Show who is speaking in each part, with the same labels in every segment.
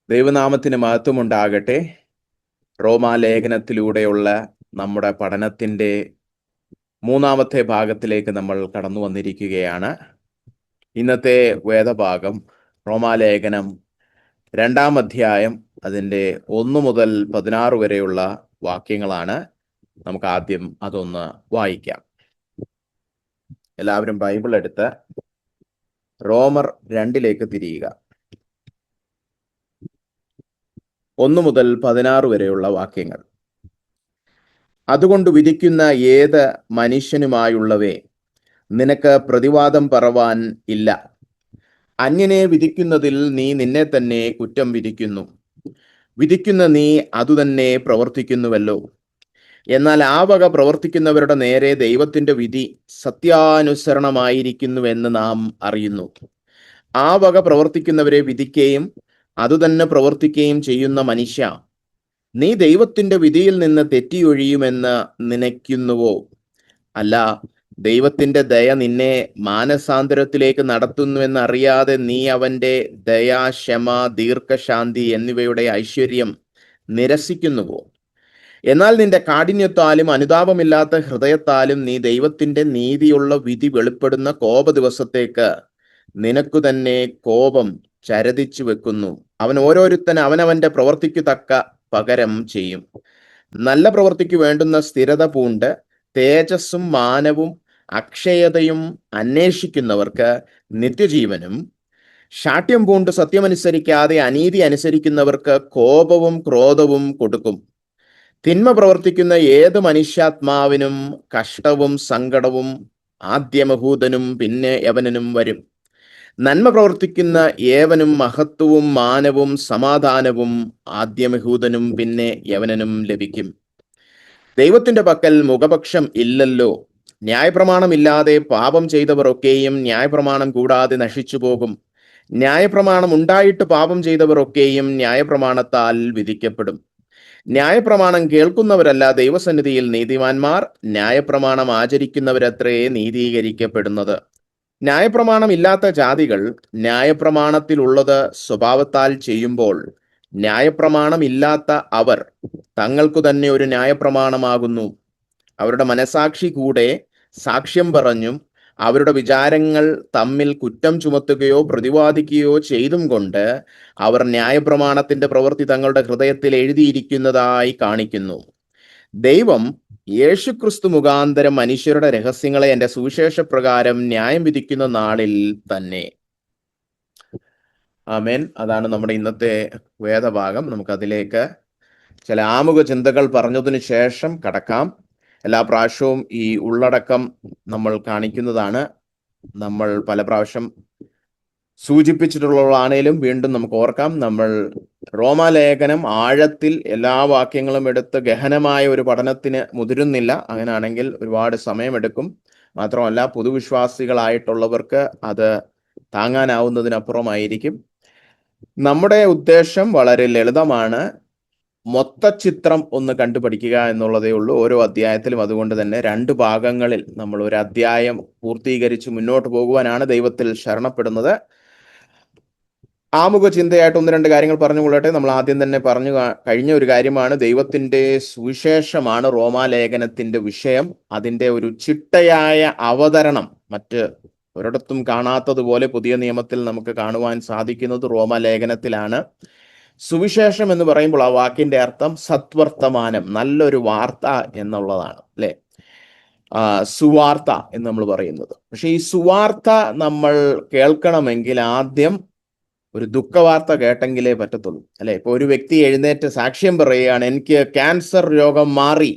Speaker 1: ദൈവനാമത്തിന് മഹത്വമുണ്ടാകട്ടെ. റോമാലേഖനത്തിലൂടെയുള്ള നമ്മുടെ പഠനത്തിൻ്റെ മൂന്നാമത്തെ ഭാഗത്തിലേക്ക് നമ്മൾ കടന്നു വന്നിരിക്കുകയാണ്. ഇന്നത്തെ വേദഭാഗം റോമാലേഖനം 2-ാം അധ്യായം അതിൻ്റെ 1 മുതൽ 16 വരെയുള്ള വാക്യങ്ങളാണ്. നമുക്ക് ആദ്യം അതൊന്ന് വായിക്കാം. എല്ലാവരും ബൈബിൾ എടുത്ത് റോമർ 2 തിരിയുക. 1 മുതൽ 16 വരെയുള്ള വാക്യങ്ങൾ. അതുകൊണ്ട് വിധിക്കുന്ന ഏത് മനുഷ്യനുമായുള്ളവേ, നിനക്ക് പ്രതിവാദം പറവാൻ ഇല്ല. അന്യനെ വിധിക്കുന്നതിൽ നീ നിന്നെ തന്നെ കുറ്റം വിധിക്കുന്നു. വിധിക്കുന്ന നീ അതുതന്നെ പ്രവർത്തിക്കുന്നുവല്ലോ. എന്നാൽ ആ വക പ്രവർത്തിക്കുന്നവരുടെ നേരെ ദൈവത്തിന്റെ വിധി സത്യാനുസരണമായിരിക്കുന്നുവെന്ന് നാം അറിയുന്നു. ആ വക പ്രവർത്തിക്കുന്നവരെ വിധിക്കുകയും അതുതന്നെ പ്രവർത്തിക്കുകയും ചെയ്യുന്ന മനുഷ്യ, നീ ദൈവത്തിന്റെ വിധിയിൽ നിന്ന് തെറ്റിയൊഴിയുമെന്ന് നനയ്ക്കുന്നുവോ? അല്ല, ദൈവത്തിന്റെ ദയ നിന്നെ മാനസാന്തരത്തിലേക്ക് നടത്തുന്നുവെന്നറിയാതെ നീ അവന്റെ ദയ, ക്ഷമ, ദീർഘശാന്തി എന്നിവയുടെ ഐശ്വര്യം നിരസിക്കുന്നുവോ? എന്നാൽ നിന്റെ കാഠിന്യത്താലും അനുതാപമില്ലാത്ത ഹൃദയത്താലും നീ ദൈവത്തിന്റെ നീതിയുള്ള വിധി വെളിപ്പെടുന്ന കോപ ദിവസത്തേക്ക് നിനക്കു തന്നെ കോപം ചരതിച്ചു വെക്കുന്നു. അവൻ ഓരോരുത്തൻ അവനവന്റെ പ്രവർത്തിക്കു തക്ക പകരം ചെയ്യും. നല്ല പ്രവൃത്തിക്ക് വേണ്ടുന്ന സ്ഥിരത പൂണ്ട് തേജസ്സും മാനവും അക്ഷയതയും അന്വേഷിക്കുന്നവർക്ക് നിത്യജീവനും, ശാഠ്യം പൂണ്ട് സത്യമനുസരിക്കാതെ അനീതി അനുസരിക്കുന്നവർക്ക് കോപവും ക്രോധവും കൊടുക്കും. തിന്മ പ്രവർത്തിക്കുന്ന ഏത് മനുഷ്യാത്മാവിനും കഷ്ടവും സങ്കടവും ആദ്യമഹൂതനും പിന്നെ യവനനും വരും. നന്മ പ്രവർത്തിക്കുന്ന ഏവനും മഹത്വവും മാനവും സമാധാനവും ആദ്യമഹൂതനും പിന്നെ യവനനും ലഭിക്കും. ദൈവത്തിന്റെ പക്കൽ മുഖപക്ഷം ഇല്ലല്ലോ. ന്യായപ്രമാണമില്ലാതെ പാപം ചെയ്തവർ ഒക്കെയും ന്യായപ്രമാണം കൂടാതെ നശിച്ചു പോകും. ന്യായപ്രമാണം ഉണ്ടായിട്ട് പാപം ചെയ്തവർ ഒക്കെയും ന്യായപ്രമാണത്താൽ വിധിക്കപ്പെടും. ന്യായപ്രമാണം കേൾക്കുന്നവരല്ല ദൈവസന്നിധിയിൽ നീതിമാന്മാർ, ന്യായപ്രമാണം ആചരിക്കുന്നവരത്രേ നീതീകരിക്കപ്പെടുന്നത്. ന്യായപ്രമാണം ഇല്ലാത്ത ജാതികൾ ന്യായപ്രമാണത്തിലുള്ളത് സ്വഭാവത്താൽ ചെയ്യുമ്പോൾ, ന്യായപ്രമാണം ഇല്ലാത്ത അവർ തങ്ങൾക്കു തന്നെ ഒരു ന്യായപ്രമാണമാകുന്നു. അവരുടെ മനസാക്ഷി കൂടെ സാക്ഷ്യം പറഞ്ഞും അവരുടെ വിചാരങ്ങൾ തമ്മിൽ കുറ്റം ചുമത്തുകയോ പ്രതിവാദിക്കുകയോ ചെയ്തും കൊണ്ട് അവർ ന്യായപ്രമാണത്തിന്റെ പ്രവൃത്തി തങ്ങളുടെ ഹൃദയത്തിൽ എഴുതിയിരിക്കുന്നതായി കാണിക്കുന്നു. ദൈവം യേശുക്രിസ്തു മുഖാന്തരം മനുഷ്യരുടെ രഹസ്യങ്ങളെ എൻ്റെ സുവിശേഷ പ്രകാരം ന്യായം വിധിക്കുന്ന നാളിൽ തന്നെ. ആമേൻ. അതാണ് നമ്മുടെ ഇന്നത്തെ വേദഭാഗം. നമുക്കതിലേക്ക് ചില ആമുഖ ചിന്തകൾ പറഞ്ഞതിന് ശേഷം കടക്കാം. എല്ലാ പ്രാവശ്യവും ഈ ഉള്ളടക്കം നമ്മൾ കാണിക്കുന്നതാണ്. നമ്മൾ പല പ്രാവശ്യം സൂചിപ്പിച്ചിട്ടുള്ളതാണേലും വീണ്ടും നമുക്ക് ഓർക്കാം. നമ്മൾ റോമാലേഖനം ആഴത്തിൽ എല്ലാ വാക്യങ്ങളും എടുത്ത് ഗഹനമായ ഒരു പഠനത്തിന് മുതിരുന്നില്ല. അങ്ങനെയാണെങ്കിൽ ഒരുപാട് സമയമെടുക്കും. മാത്രമല്ല, പൊതുവിശ്വാസികളായിട്ടുള്ളവർക്ക് അത് താങ്ങാനാവുന്നതിനപ്പുറമായിരിക്കും. നമ്മുടെ ഉദ്ദേശം വളരെ ലളിതമാണ്. മൊത്തചിത്രം ഒന്ന് കണ്ടുപഠിക്കുക എന്നുള്ളതേ ഉള്ളൂ ഓരോ അധ്യായത്തിലും. അതുകൊണ്ട് തന്നെ 2 ഭാഗങ്ങളിൽ നമ്മൾ ഒരു അധ്യായം പൂർത്തീകരിച്ച് മുന്നോട്ട് പോകുവാനാണ് ദൈവത്തിൽ ശരണപ്പെടുന്നത്. ആമുഖ ചിന്തയായിട്ട് 1-2 കാര്യങ്ങൾ പറഞ്ഞുകൊള്ളട്ടെ. നമ്മൾ ആദ്യം തന്നെ പറഞ്ഞു കഴിഞ്ഞ ഒരു കാര്യമാണ്, ദൈവത്തിന്റെ സുവിശേഷമാണ് റോമാലേഖനത്തിന്റെ വിഷയം. അതിൻ്റെ ഒരു ചിട്ടയായ അവതരണം മറ്റ് ഒരിടത്തും കാണാത്തതുപോലെ പുതിയ നിയമത്തിൽ നമുക്ക് കാണുവാൻ സാധിക്കുന്നത് റോമാലേഖനത്തിലാണ്. സുവിശേഷം എന്ന് പറയുമ്പോൾ ആ വാക്കിന്റെ അർത്ഥം സത്വർത്തമാനം, നല്ലൊരു വാർത്ത എന്നുള്ളതാണ്, അല്ലെ? സുവാർത്ത എന്ന് നമ്മൾ പറയുന്നത്. പക്ഷെ ഈ സുവാർത്ത നമ്മൾ കേൾക്കണമെങ്കിൽ ആദ്യം ഒരു ദുഃഖവാർത്ത കേട്ടെങ്കിലേ പറ്റത്തുള്ളൂ, അല്ലെ? ഇപ്പൊ ഒരു വ്യക്തി എഴുന്നേറ്റ് സാക്ഷ്യം പറയുകയാണ്, എനിക്ക് ക്യാൻസർ രോഗം മാറി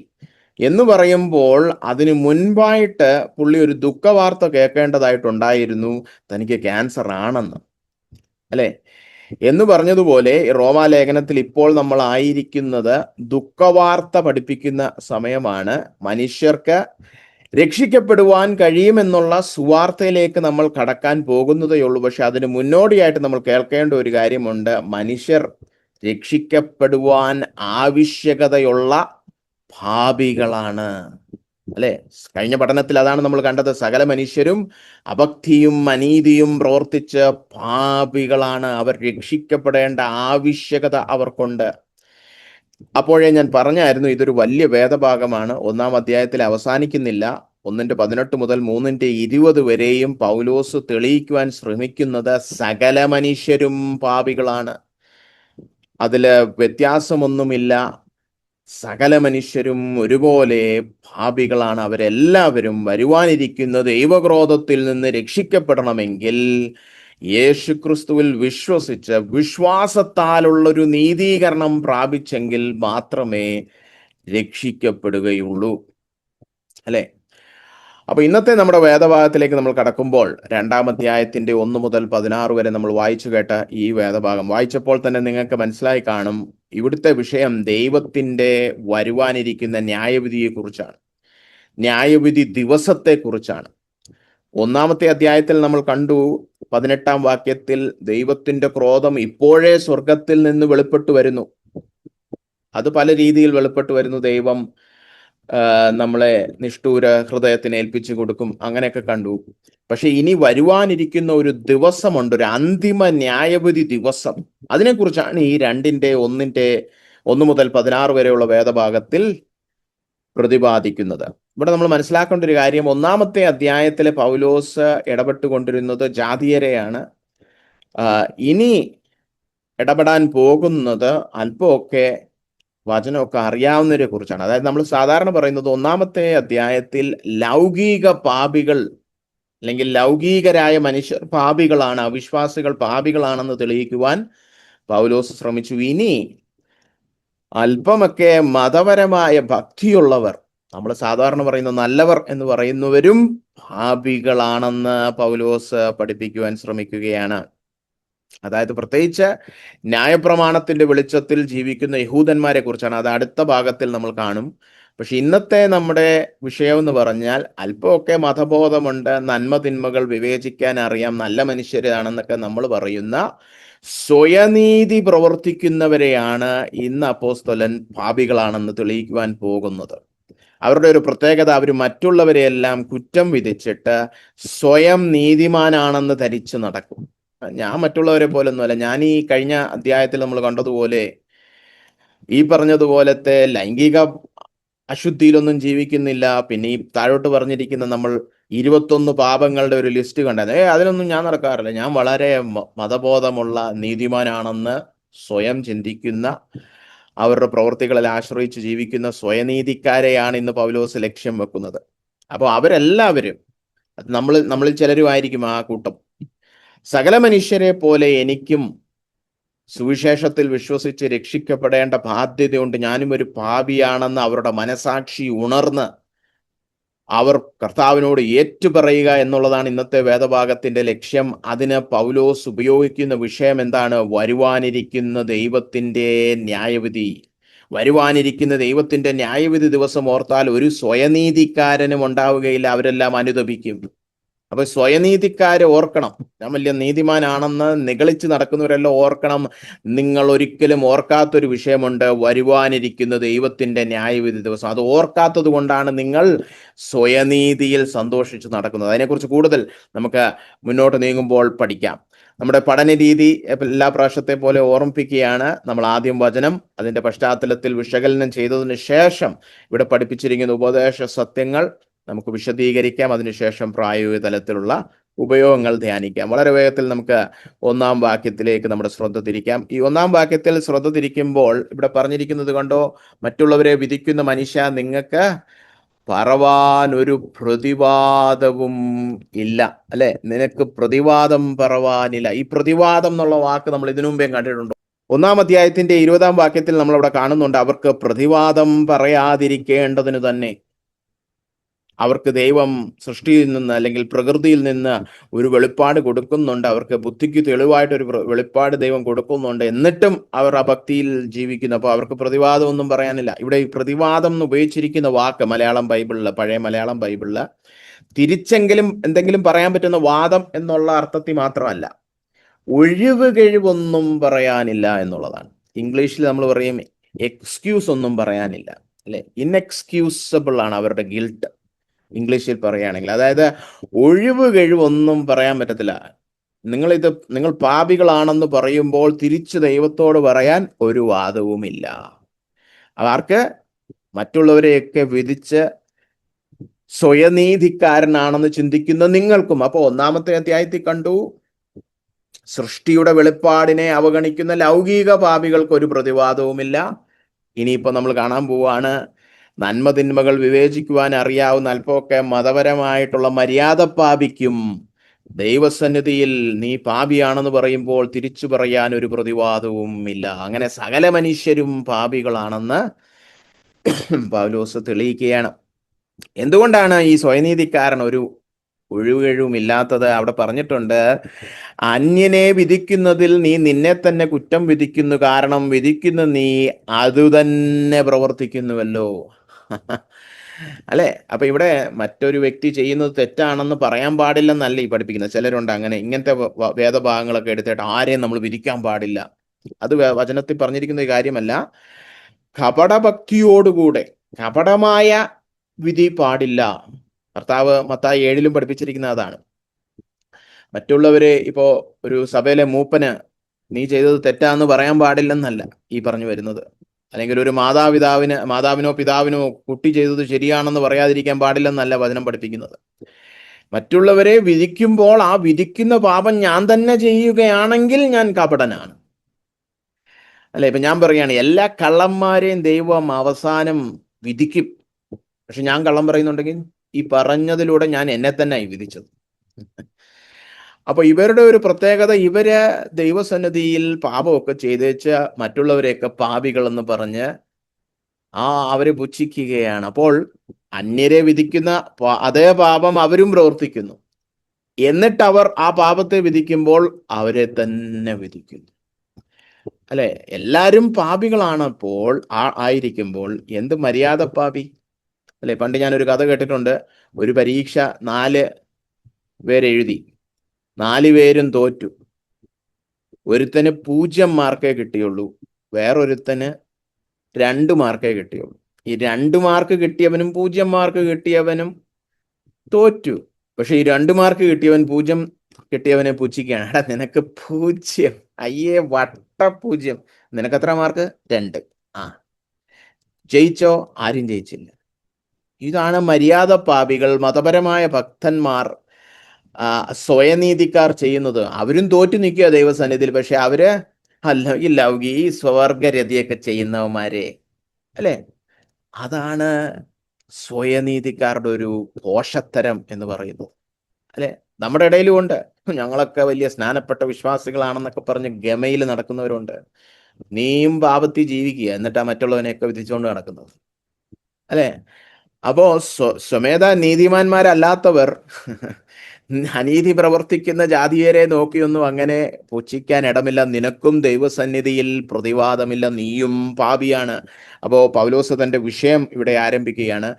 Speaker 1: എന്ന് പറയുമ്പോൾ അതിനു മുൻപായിട്ട് പുള്ളി ഒരു ദുഃഖവാർത്ത കേൾക്കേണ്ടതായിട്ടുണ്ടായിരുന്നു, തനിക്ക് ക്യാൻസർ ആണെന്ന്, അല്ലെ? എന്ന് പറഞ്ഞതുപോലെ റോമാലേഖനത്തിൽ ഇപ്പോൾ നമ്മൾ ആയിരിക്കുന്നത് ദുഃഖവാർത്ത പഠിപ്പിക്കുന്ന സമയമാണ്. മനുഷ്യർക്ക് രക്ഷിക്കപ്പെടുവാൻ കഴിയുമെന്നുള്ള സുവാർത്തയിലേക്ക് നമ്മൾ കടക്കാൻ പോകുന്നതേ ഉള്ളൂ. പക്ഷെ അതിന് മുന്നോടിയായിട്ട് നമ്മൾ കേൾക്കേണ്ട ഒരു കാര്യമുണ്ട്. മനുഷ്യർ രക്ഷിക്കപ്പെടുവാൻ ആവശ്യകതയുള്ള പാപികളാണ്. അല്ലെ? കഴിഞ്ഞ പഠനത്തിൽ അതാണ് നമ്മൾ കണ്ടത്. സകല മനുഷ്യരും അഭക്തിയും അനീതിയും പ്രവർത്തിച്ച് പാപികളാണ്. അവർ രക്ഷിക്കപ്പെടേണ്ട ആവശ്യകത അവർക്കുണ്ട്. അപ്പോഴേ ഞാൻ പറഞ്ഞായിരുന്നു, ഇതൊരു വലിയ വേദഭാഗമാണ്. 1-ാം അധ്യായത്തിൽ അവസാനിക്കുന്നില്ല. 1:18 മുതൽ 3:20 വരെയും പൗലോസ് തെളിയിക്കുവാൻ ശ്രമിക്കുന്നത് സകല മനുഷ്യരും പാപികളാണ്. അതില് വ്യത്യാസമൊന്നുമില്ല. സകല മനുഷ്യരും ഒരുപോലെ പാപികളാണ്. അവരെല്ലാവരും വരുവാനിരിക്കുന്ന ദൈവക്രോധത്തിൽ നിന്ന് രക്ഷിക്കപ്പെടണമെങ്കിൽ യേശുക്രിസ്തുവിൽ വിശ്വസിച്ച് വിശ്വാസത്താലുള്ളൊരു നീതീകരണം പ്രാപിച്ചെങ്കിൽ മാത്രമേ രക്ഷിക്കപ്പെടുകയുള്ളൂ. അല്ലെ? അപ്പൊ ഇന്നത്തെ നമ്മുടെ വേദഭാഗത്തിലേക്ക് നമ്മൾ കടക്കുമ്പോൾ 2-ാം അധ്യായത്തിന്റെ 1 മുതൽ 16 വരെ നമ്മൾ വായിച്ചു കേട്ട ഈ വേദഭാഗം വായിച്ചപ്പോൾ തന്നെ നിങ്ങൾക്ക് മനസ്സിലായി കാണും, ഇവിടുത്തെ വിഷയം ദൈവത്തിന്റെ വരുവാനിരിക്കുന്ന ന്യായവിധിയെ കുറിച്ചാണ്, ന്യായവിധി ദിവസത്തെ കുറിച്ചാണ്. 1-ാമത്തെ അധ്യായത്തിൽ നമ്മൾ കണ്ടു 18-ാം വാക്യത്തിൽ ദൈവത്തിന്റെ ക്രോധം ഇപ്പോഴേ സ്വർഗത്തിൽ നിന്ന് വെളിപ്പെട്ടു വരുന്നു. അത് പല രീതിയിൽ വെളിപ്പെട്ടു വരുന്നു. ദൈവം നമ്മളെ നിഷ്ഠൂര ഹൃദയത്തിന് ഏൽപ്പിച്ചു കൊടുക്കും, അങ്ങനെയൊക്കെ കണ്ടു. പക്ഷെ ഇനി വരുവാനിരിക്കുന്ന ഒരു ദിവസമുണ്ട്, ഒരു അന്തിമ ന്യായവിധി ദിവസം. അതിനെക്കുറിച്ചാണ് ഈ 1 മുതൽ 16 വരെയുള്ള വേദഭാഗത്തിൽ പ്രതിപാദിക്കുന്നത്. ഇവിടെ നമ്മൾ മനസ്സിലാക്കേണ്ട ഒരു കാര്യം, 1-ാമത്തെ അധ്യായത്തിലെ പൗലോസ് ഇടപെട്ടുകൊണ്ടിരുന്നത് ജാതീയരെയാണ്. ഇനി ഇടപെടാൻ പോകുന്നത് അല്പമൊക്കെ വചനമൊക്കെ അറിയാവുന്നവരെ കുറിച്ചാണ്. അതായത് നമ്മൾ സാധാരണ പറയുന്നത് 1-ാമത്തെ അധ്യായത്തിൽ ലൗകിക പാപികൾ അല്ലെങ്കിൽ ലൗകികരായ മനുഷ്യർ പാപികളാണ്, അവിശ്വാസികൾ പാപികളാണെന്ന് തെളിയിക്കുവാൻ പൗലോസ് ശ്രമിച്ചു. ഇനി അല്പമൊക്കെ മതപരമായ ഭക്തിയുള്ളവർ, നമ്മൾ സാധാരണ പറയുന്ന നല്ലവർ എന്ന് പറയുന്നവരും പാപികളാണെന്ന് പൗലോസ് പഠിപ്പിക്കുവാൻ ശ്രമിക്കുകയാണ്. അതായത് പ്രത്യേകിച്ച് ന്യായപ്രമാണത്തിന്റെ വെളിച്ചത്തിൽ ജീവിക്കുന്ന യഹൂദന്മാരെ കുറിച്ചാണ്. അത് അടുത്ത ഭാഗത്തിൽ നമ്മൾ കാണും. പക്ഷെ ഇന്നത്തെ നമ്മുടെ വിഷയം എന്ന് പറഞ്ഞാൽ അല്പമൊക്കെ മതബോധമുണ്ട്, നന്മ തിന്മകൾ വിവേചിക്കാൻ അറിയാം, നല്ല മനുഷ്യരാണെന്നൊക്കെ നമ്മൾ പറയുന്ന സ്വയനീതി പ്രവർത്തിക്കുന്നവരെയാണ് ഇന്ന് അപ്പോസ്തലൻ പാപികളാണെന്ന് തെളിയിക്കുവാൻ പോകുന്നത്. അവരുടെ ഒരു പ്രത്യേകത, അവർ മറ്റുള്ളവരെയെല്ലാം കുറ്റം വിധിച്ചിട്ട് സ്വയം നീതിമാനാണെന്ന് ധരിച്ചു നടക്കും. ഞാൻ മറ്റുള്ളവരെ പോലൊന്നുമല്ല, ഞാൻ ഈ കഴിഞ്ഞ അധ്യായത്തിൽ നമ്മൾ കണ്ടതുപോലെ ഈ പറഞ്ഞതുപോലത്തെ ലൈംഗിക അശുദ്ധിയിലൊന്നും ജീവിക്കുന്നില്ല. പിന്നെ ഈ താഴോട്ട് പറഞ്ഞിരിക്കുന്ന നമ്മൾ 21 പാപങ്ങളുടെ ഒരു ലിസ്റ്റ് കണ്ടത്, അതിലൊന്നും ഞാൻ നടക്കാറില്ല, ഞാൻ വളരെ മതബോധമുള്ള നീതിമാനാണെന്ന് സ്വയം ചിന്തിക്കുന്ന, അവരുടെ പ്രവൃത്തികളിൽ ആശ്രയിച്ച് ജീവിക്കുന്ന സ്വയനീതിക്കാരെയാണ് ഇന്ന് പൗലോസ് ലക്ഷ്യം വെക്കുന്നത്. അപ്പോൾ അവരെല്ലാവരും, നമ്മളിൽ ചിലരുമായിരിക്കും ആ കൂട്ടം. സകല മനുഷ്യരെ പോലെ എനിക്കും സുവിശേഷത്തിൽ വിശ്വസിച്ച് രക്ഷിക്കപ്പെടേണ്ട ബാധ്യതയുണ്ട്, ഞാനും ഒരു പാപിയാണെന്ന് അവരുടെ മനസാക്ഷി ഉണർന്ന് അവർ കർത്താവിനോട് ഏറ്റുപറയുക എന്നുള്ളതാണ് ഇന്നത്തെ വേദഭാഗത്തിന്റെ ലക്ഷ്യം. അതിന് പൗലോസ് ഉപയോഗിക്കുന്ന വിഷയം എന്താണ്? വരുവാനിരിക്കുന്ന ദൈവത്തിന്റെ ന്യായവിധി. വരുവാനിരിക്കുന്ന ദൈവത്തിന്റെ ന്യായവിധി ദിവസം ഓർത്താൽ ഒരു സ്വയനീതിക്കാരനും ഉണ്ടാവുകയില്ല, അവരെല്ലാം അനുതപിക്കും. അപ്പൊ സ്വയനീതിക്കാരെ ഓർക്കണം. ഞാൻ വലിയ നീതിമാനാണെന്ന് നിഗളിച്ച് നടക്കുന്നവരെല്ലാം ഓർക്കണം. നിങ്ങൾ ഒരിക്കലും ഓർക്കാത്തൊരു വിഷയമുണ്ട്, വരുവാനിരിക്കുന്ന ദൈവത്തിന്റെ ന്യായവിധി ദിവസം. അത് ഓർക്കാത്തത് കൊണ്ടാണ് നിങ്ങൾ സ്വയനീതിയിൽ സന്തോഷിച്ച് നടക്കുന്നത്. അതിനെക്കുറിച്ച് കൂടുതൽ നമുക്ക് മുന്നോട്ട് നീങ്ങുമ്പോൾ പഠിക്കാം. നമ്മുടെ പഠന രീതി എല്ലാ പ്രാവശ്യത്തെ പോലെ ഓർമ്മിപ്പിക്കുകയാണ്. നമ്മൾ ആദ്യം വചനം, അതിന്റെ പശ്ചാത്തലത്തിൽ വിശകലനം ചെയ്തതിന് ശേഷം ഇവിടെ പഠിപ്പിച്ചിരിക്കുന്ന ഉപദേശ സത്യങ്ങൾ നമുക്ക് വിശദീകരിക്കാം. അതിനുശേഷം പ്രായോഗിക തലത്തിലുള്ള ഉപയോഗങ്ങൾ ധ്യാനിക്കാം. വളരെ വേഗത്തിൽ നമുക്ക് 1-ാം വാക്യത്തിലേക്ക് നമ്മുടെ ശ്രദ്ധ തിരിക്കാം. ഈ 1-ാം വാക്യത്തിൽ ശ്രദ്ധ തിരിക്കുമ്പോൾ ഇവിടെ പറഞ്ഞിരിക്കുന്നത് കണ്ടോ, മറ്റുള്ളവരെ വിധിക്കുന്ന മനുഷ്യ, നിങ്ങൾക്ക് പറവാൻ ഒരു പ്രതിവാദവും ഇല്ല. അല്ലെ? നിനക്ക് പ്രതിവാദം പറവാനില്ല. ഈ പ്രതിവാദം എന്നുള്ള വാക്ക് നമ്മൾ ഇതിനു മുമ്പേ കണ്ടിട്ടുണ്ടോ? 1-ാം അധ്യായത്തിന്റെ 20-ാം വാക്യത്തിൽ നമ്മൾ അവിടെ കാണുന്നുണ്ട്, അവർക്ക് പ്രതിവാദം പറയാതിരിക്കേണ്ടതിന് തന്നെ. അവർക്ക് ദൈവം സൃഷ്ടിയിൽ നിന്ന് അല്ലെങ്കിൽ പ്രകൃതിയിൽ നിന്ന് ഒരു വെളിപ്പാട് കൊടുക്കുന്നുണ്ട്, അവർക്ക് ബുദ്ധിക്ക് തെളിവായിട്ടൊരു വെളിപ്പാട് ദൈവം കൊടുക്കുന്നുണ്ട്, എന്നിട്ടും അവർ ആ ഭക്തിയിൽ ജീവിക്കുന്നു. അപ്പോൾ അവർക്ക് പ്രതിവാദം ഒന്നും പറയാനില്ല. ഇവിടെ ഈ പ്രതിവാദം എന്ന് ഉപയോഗിച്ചിരിക്കുന്ന വാക്ക് മലയാളം ബൈബിളില്, പഴയ മലയാളം ബൈബിളില് തിരിച്ചെങ്കിലും എന്തെങ്കിലും പറയാൻ പറ്റുന്ന വാദം എന്നുള്ള അർത്ഥത്തിൽ മാത്രമല്ല, ഒഴിവ് കഴിവൊന്നും പറയാനില്ല എന്നുള്ളതാണ്. ഇംഗ്ലീഷിൽ നമ്മൾ പറയും എക്സ്ക്യൂസ് ഒന്നും പറയാനില്ല, അല്ലെ? ഇൻഎക്സ്ക്യൂസബിൾ ആണ് അവരുടെ ഗിൽട്ട്. ഇംഗ്ലീഷിൽ പറയുകയാണെങ്കിൽ. അതായത് കഴിവൊന്നും പറയാൻ പറ്റത്തില്ല. നിങ്ങൾ പാപികളാണെന്ന് പറയുമ്പോൾ തിരിച്ചു ദൈവത്തോട് പറയാൻ ഒരു വാദവുമില്ല. അവർക്ക് മറ്റുള്ളവരെയൊക്കെ വിധിച്ച് സ്വയനീതിക്കാരനാണെന്ന് ചിന്തിക്കുന്ന നിങ്ങൾക്കും. അപ്പോൾ ഒന്നാമത്തെ അധ്യായത്തിൽ കണ്ടു, സൃഷ്ടിയുടെ വെളിപ്പാടിനെ അവഗണിക്കുന്ന ലൗകിക പാപികൾക്ക് ഒരു പ്രതിവാദവുമില്ല. ഇനിയിപ്പോൾ നമ്മൾ കാണാൻ പോവാണ്, നന്മ തിന്മകൾ വിവേചിക്കുവാൻ അറിയാവുന്ന അല്പമൊക്കെ മതപരമായിട്ടുള്ള മര്യാദ പാപിക്കും ദൈവസന്നിധിയിൽ നീ പാപിയാണെന്ന് പറയുമ്പോൾ തിരിച്ചു പറയാൻ ഒരു പ്രതിവാദവും ഇല്ല. അങ്ങനെ സകല മനുഷ്യരും പാപികളാണെന്ന് പൗലോസ് തെളിയിക്കുകയാണ്. എന്തുകൊണ്ടാണ് ഈ സ്വയനീതിക്കാരൻ ഒരു ഒഴിവുകഴിവുമില്ലാത്തത്? അവിടെ പറഞ്ഞിട്ടുണ്ട്, അന്യനെ വിധിക്കുന്നതിൽ നീ നിന്നെ തന്നെ കുറ്റം വിധിക്കുന്നു, കാരണം വിധിക്കുന്ന നീ അതുതന്നെ പ്രവർത്തിക്കുന്നുവല്ലോ. അല്ലെ? അപ്പൊ ഇവിടെ മറ്റൊരു വ്യക്തി ചെയ്യുന്നത് തെറ്റാണെന്ന് പറയാൻ പാടില്ലെന്നല്ല ഈ പഠിപ്പിക്കുന്നത്. ചിലരുണ്ട് അങ്ങനെ, ഇങ്ങനത്തെ വേദഭാഗങ്ങളൊക്കെ എടുത്തിട്ട് ആരെയും നമ്മൾ വിധിക്കാൻ പാടില്ല. അത് വചനത്തിൽ പറഞ്ഞിരിക്കുന്ന ഒരു കാര്യമല്ല. കപടഭക്തിയോടുകൂടെ കപടമായ വിധി പാടില്ല. കർത്താവ് മത്തായി 7 പഠിപ്പിച്ചിരിക്കുന്ന അതാണ്. മറ്റുള്ളവരെ ഇപ്പോ ഒരു സഭയിലെ മൂപ്പന് നീ ചെയ്തത് തെറ്റാന്ന് പറയാൻ പാടില്ലെന്നല്ല ഈ പറഞ്ഞു വരുന്നത്. അല്ലെങ്കിൽ ഒരു മാതാവിനോ പിതാവിനോ കുട്ടി ചെയ്തത് ശരിയാണെന്ന് പറയാതിരിക്കാൻ പാടില്ലെന്നല്ല വചനം പഠിപ്പിക്കുന്നത്. മറ്റുള്ളവരെ വിധിക്കുമ്പോൾ ആ വിധിക്കുന്ന പാപം ഞാൻ തന്നെ ചെയ്യുകയാണെങ്കിൽ ഞാൻ കപടനാണ്. അല്ലെ? ഇപ്പൊ ഞാൻ പറയുകയാണ്, എല്ലാ കള്ളന്മാരെയും ദൈവം അവസാനം വിധിക്കും. പക്ഷെ ഞാൻ കള്ളം പറയുന്നുണ്ടെങ്കിൽ ഈ പറഞ്ഞതിലൂടെ ഞാൻ എന്നെ തന്നെ വിധിച്ചത്. അപ്പൊ ഇവരുടെ ഒരു പ്രത്യേകത, ഇവര് ദൈവസന്നിധിയിൽ പാപമൊക്കെ ചെയ്തേച്ച് മറ്റുള്ളവരെയൊക്കെ പാപികളെന്ന് പറഞ്ഞ് അവരെ പുച്ഛിക്കുകയാണ്. അപ്പോൾ അന്യരെ വിധിക്കുന്ന അതേ പാപം അവരും പ്രവർത്തിക്കുന്നു. എന്നിട്ട് അവർ ആ പാപത്തെ വിധിക്കുമ്പോൾ അവരെ തന്നെ വിധിക്കുന്നു. അല്ലെ? എല്ലാരും പാപികളാണപ്പോൾ ആയിരിക്കുമ്പോൾ എന്ത് മര്യാദ പാപി? അല്ലെ? പണ്ട് ഞാനൊരു കഥ കേട്ടിട്ടുണ്ട്. ഒരു പരീക്ഷ 4 പേരെഴുതി, 4 പേരും തോറ്റു. ഒരുത്തന് 0 മാർക്കേ കിട്ടിയുള്ളൂ, വേറൊരുത്തന് 2 മാർക്കേ കിട്ടിയുള്ളൂ. ഈ 2 മാർക്ക് കിട്ടിയവനും 0 മാർക്ക് കിട്ടിയവനും തോറ്റു. പക്ഷെ ഈ 2 മാർക്ക് കിട്ടിയവൻ 0 കിട്ടിയവനെ പുച്ഛിക്കുകയാണ്. എടാ നിനക്ക് 0, അയ്യേ വട്ട 0, നിനക്ക് എത്ര മാർക്ക്? 2. ജയിച്ചോ? ആരും ജയിച്ചില്ല. ഇതാണ് മര്യാദ പാപികൾ, മതപരമായ ഭക്തന്മാർ, സ്വയനീതിക്കാർ ചെയ്യുന്നത്. അവരും തോറ്റു നിൽക്കുക ദൈവസന്നിധിയിൽ. പക്ഷെ അവര് ഈ ലൗകി സ്വർഗരതിയൊക്കെ ചെയ്യുന്നവന്മാരെ, അല്ലെ? അതാണ് സ്വയനീതിക്കാരുടെ ഒരു പോഷത്തരം എന്ന് പറയുന്നത്. അല്ലെ? നമ്മുടെ ഇടയിലും ഉണ്ട്. ഞങ്ങളൊക്കെ വലിയ സ്നാനപ്പെട്ട വിശ്വാസികളാണെന്നൊക്കെ പറഞ്ഞ് ഗമയിൽ നടക്കുന്നവരുണ്ട്. നീയും പാപത്തിൽ ജീവിക്കുക, എന്നിട്ടാ മറ്റുള്ളവനെയൊക്കെ വിധിച്ചുകൊണ്ട് നടക്കുന്നത്. അല്ലെ? അപ്പോ സ്വമേധ നീതിമാന്മാരല്ലാത്തവർ അനീതി പ്രവർത്തിക്കുന്ന ജാതിയരെ നോക്കിയൊന്നും അങ്ങനെ പുച്ഛിക്കാൻ ഇടമില്ല. നിനക്കും ദൈവസന്നിധിയിൽ പ്രതിവാദമില്ല, നീയും പാപിയാണ്. അപ്പോ പൗലോസ് തന്റെ വിഷയം ഇവിടെ ആരംഭിക്കുകയാണ്.